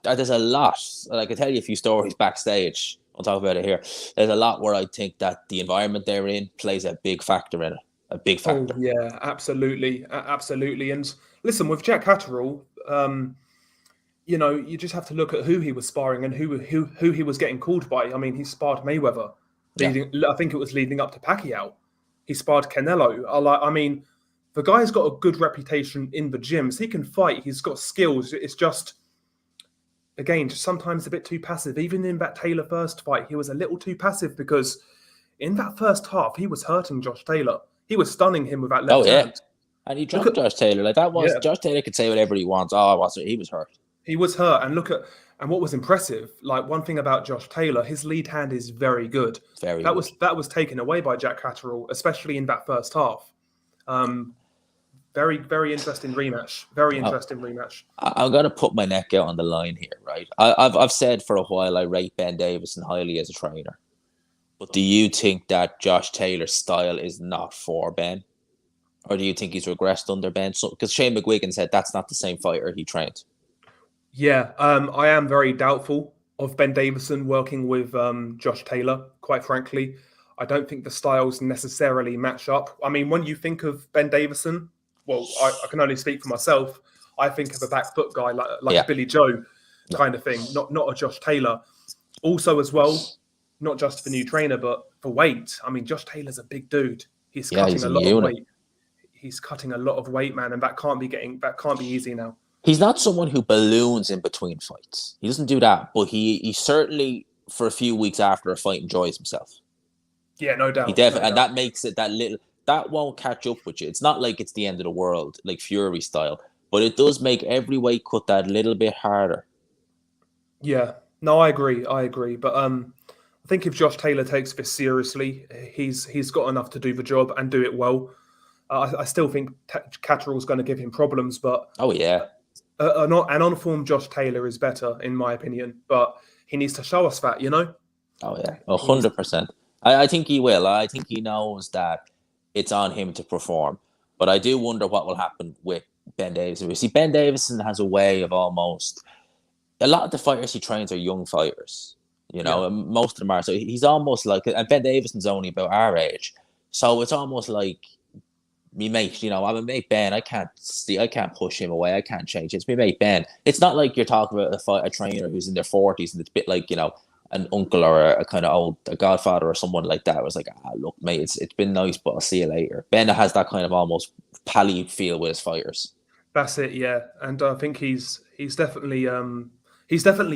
There's a lot. I can tell you a few stories backstage. I'll talk about it here. There's a lot where I think that the environment they're in plays a big factor in it. A big factor. Oh, yeah, absolutely, absolutely. And listen, with Jack Catterall, you just have to look at who he was sparring and who he was getting called by. I mean, he sparred Mayweather. I think it was leading up to Pacquiao. He sparred Canelo. I mean, the guy's got a good reputation in the gyms. He can fight. He's got skills. It's just, again, just sometimes a bit too passive. Even in that Taylor first fight, he was a little too passive because in that first half, he was hurting Josh Taylor. He was stunning him with that left hand. And he dropped Josh Taylor. Like that was Josh Taylor could say whatever he wants. He was hurt. He was hurt. And what was impressive, like one thing about Josh Taylor, his lead hand is very good. That was taken away by Jack Catterall, especially in that first half. Very, very interesting rematch. Very interesting rematch. I'm gonna put my neck out on the line here, right? I've said for a while I rate Ben Davison highly as a trainer. But do you think that Josh Taylor's style is not for Ben? Or do you think he's regressed under Ben? Because Shane McGuigan said that's not the same fighter he trained. Yeah, I am very doubtful of Ben Davison working with Josh Taylor, quite frankly. I don't think the styles necessarily match up. I mean, when you think of Ben Davison, well, I can only speak for myself. I think of a back foot guy like a Billy Joe kind of thing, not a Josh Taylor. Also as well, not just for new trainer, but for weight. I mean, Josh Taylor's a big dude. He's cutting a lot of weight. He's cutting a lot of weight, man, and that can't be easy now. He's not someone who balloons in between fights. He doesn't do that, but he certainly, for a few weeks after a fight, enjoys himself. Yeah, no doubt. And that makes it that won't catch up with you. It's not like it's the end of the world, like Fury style, but it does make every weight cut that little bit harder. Yeah, no, I agree. But I think if Josh Taylor takes this seriously, he's got enough to do the job and do it well. I still think Catterall's going to give him problems, but an on-form Josh Taylor is better, in my opinion. But he needs to show us that, 100%. I think he will. I think he knows that it's on him to perform. But I do wonder what will happen with Ben Davison. You see, Ben Davison has a way of almost... A lot of the fighters he trains are young fighters, and most of them are. So he's almost like... And Ben Davison's only about our age. So it's almost like... Me mate, I'm a mate Ben. I can't push him away. I can't change it. It's me mate Ben. It's not like you're talking about a trainer who's in their 40s and it's a bit like an uncle or a kind of a godfather or someone like that. It was like, look, mate, it's been nice, but I'll see you later. Ben has that kind of almost pally feel with his fighters. That's it, yeah. And I think he's definitely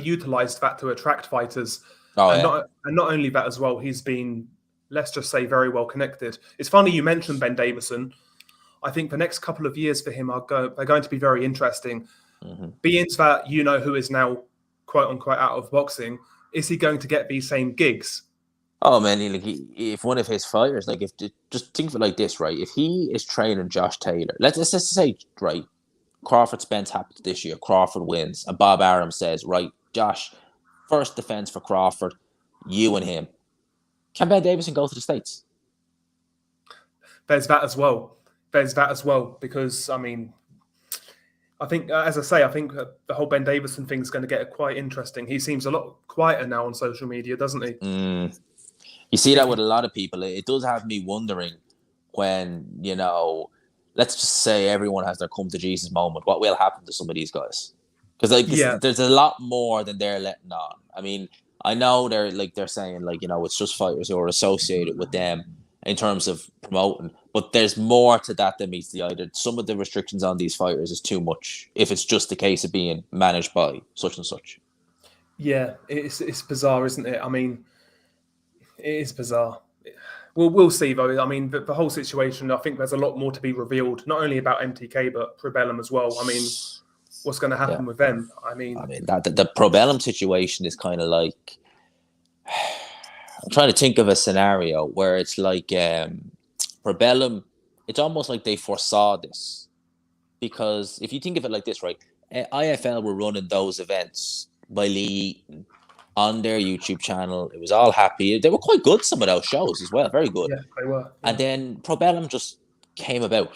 utilised that to attract fighters. Not only that as well, he's been, let's just say, very well connected. It's funny you mentioned Ben Davison. I think the next couple of years for him are going to be very interesting. Mm-hmm. Being that who is now quote unquote out of boxing, is he going to get these same gigs? Oh man, if one of his fighters, just think of it like this, right? If he is training Josh Taylor, let's just say, right, Crawford Spence happens this year, Crawford wins, and Bob Arum says, right, Josh, first defense for Crawford, you and him. Can Ben Davison go to the States? There's that as well. Because, I mean, I think, as I say, the whole Ben Davison thing is going to get quite interesting. He seems a lot quieter now on social media, doesn't he? You see that with a lot of people. It does have me wondering when, let's just say everyone has their come to Jesus moment, what will happen to some of these guys? Because there's a lot more than they're letting on. I mean, I know they're saying it's just fighters who are associated with them in terms of promoting, but there's more to that than meets the eye. Some of the restrictions on these fighters is too much if it's just a case of being managed by such and such. Yeah, it's bizarre, isn't it? I mean, it is bizarre. We'll see though. I mean, the whole situation, I think there's a lot more to be revealed, not only about MTK but for Billam as well. I mean, what's going to happen with them. I mean, that the Probellum situation is kind of like, I'm trying to think of a scenario where it's like Probellum. It's almost like they foresaw this, because if you think of it like this, right? IFL were running those events by Lee on their YouTube channel. It was all happy. They were quite good, some of those shows as well. Very good. Yeah, they were. Yeah. And then Probellum just came about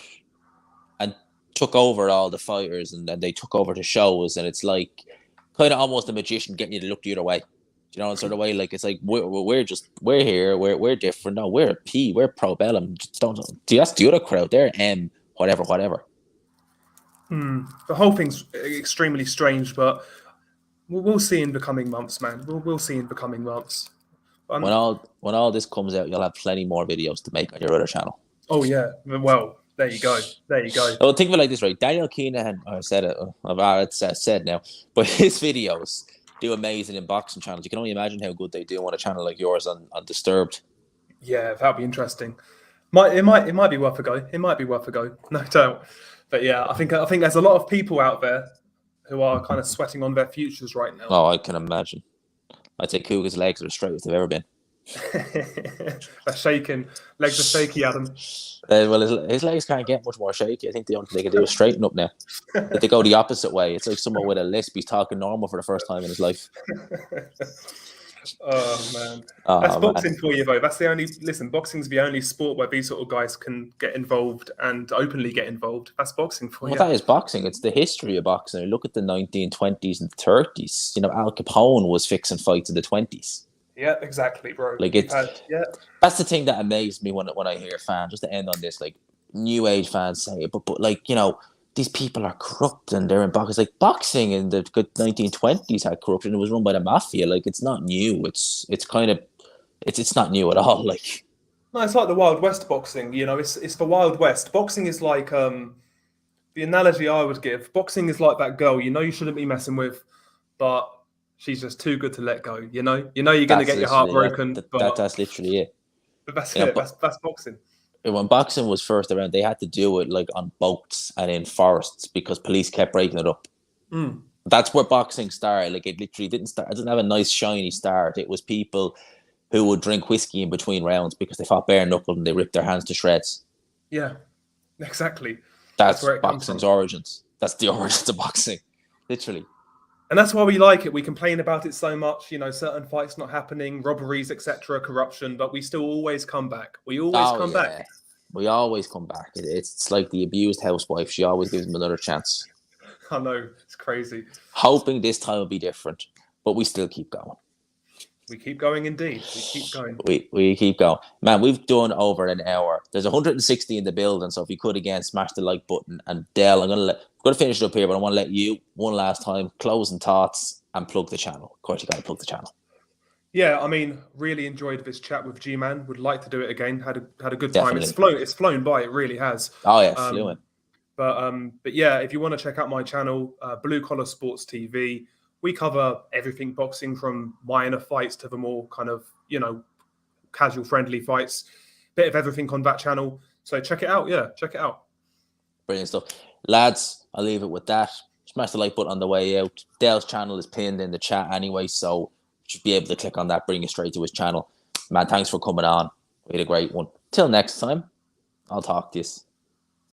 and took over all the fighters, and then they took over the shows. And it's like kind of almost a magician getting you to look the other way. You know, in sort of way, like it's like we're here, we're different. No, we're P, we're Probellum. Just don't. That's the other crowd. They're M, whatever. The whole thing's extremely strange, but we'll see in the coming months, man. We'll see in the coming months. When all this comes out, you'll have plenty more videos to make on your other channel. Oh yeah, well, there you go. Well, think of it like this, right? Daniel Keenan, I said it. It's said now, but his videos do amazing in boxing channels. You can only imagine how good they do on a channel like yours on Disturbed. Yeah, that'd be interesting. It might be worth a go. It might be worth a go. No doubt. But yeah, I think there's a lot of people out there who are kind of sweating on their futures right now. Oh, I can imagine. I'd say Cougar's legs are as straight as they've ever been. They're shaking. Legs are shaky, Adam. Well, his legs can't get much more shaky. I think the only thing they can do is straighten up now. If they go the opposite way, it's like someone with a lisp. He's talking normal for the first time in his life. Oh man, that's boxing for you though. That's the only. Listen, boxing's the only sport where these sort of guys can get involved and openly get involved. That's boxing for you. Well, that is boxing. It's the history of boxing. Look at the 1920s and 30s. You know, Al Capone was fixing fights in the 20s. Yeah, exactly, bro. Like that's the thing that amazed me when I hear fans. Just to end on this, like new age fans say it, but like, you know, these people are corrupt and they're in boxing. Like boxing in the good 1920s had corruption. It was run by the mafia. Like it's not new. It's kind of it's not new at all. Like no, it's like the Wild West boxing. You know, it's the Wild West. Boxing is like the analogy I would give. Boxing is like that girl you know you shouldn't be messing with, but she's just too good to let go. You know you're going to get your heart broken. That's literally it. But that's it. That's boxing. When boxing was first around, they had to do it like on boats and in forests because police kept breaking it up. That's where boxing started. Like it literally didn't start. It didn't have a nice shiny start. It was people who would drink whiskey in between rounds because they fought bare knuckled and they ripped their hands to shreds. Yeah, exactly. That's where boxing's origins. That's the origins of boxing, literally. And that's why we like it. We complain about it so much, you know, certain fights not happening, robberies, etc., corruption, but we still always come back. We always come back. We always come back. It's like the abused housewife. She always gives them another chance. I know. It's crazy. Hoping this time will be different, but we still keep going. We keep going indeed. We keep going. We keep going. Man, we've done over an hour. There's 160 in the building, so if you could, again, smash the like button. And Dale, I'm going to finish it up here, but I want to let you, one last time, closing thoughts and plug the channel. Of course, you got to plug the channel. Yeah, I mean, really enjoyed this chat with Gman. Would like to do it again. Had a good time. Definitely. It's flown by. It really has. Oh yeah, fluent. But yeah, if you want to check out my channel, Blue Collar Sports TV, we cover everything boxing from minor fights to the more kind of, you know, casual friendly fights. Bit of everything on that channel. So check it out. Yeah, check it out. Brilliant stuff, lads. I'll leave it with that. Smash the like button on the way out. Dale's channel is pinned in the chat anyway, so should be able to click on that, bring you straight to his channel. Man, thanks for coming on. We had a great one. Till next time, I'll talk to you.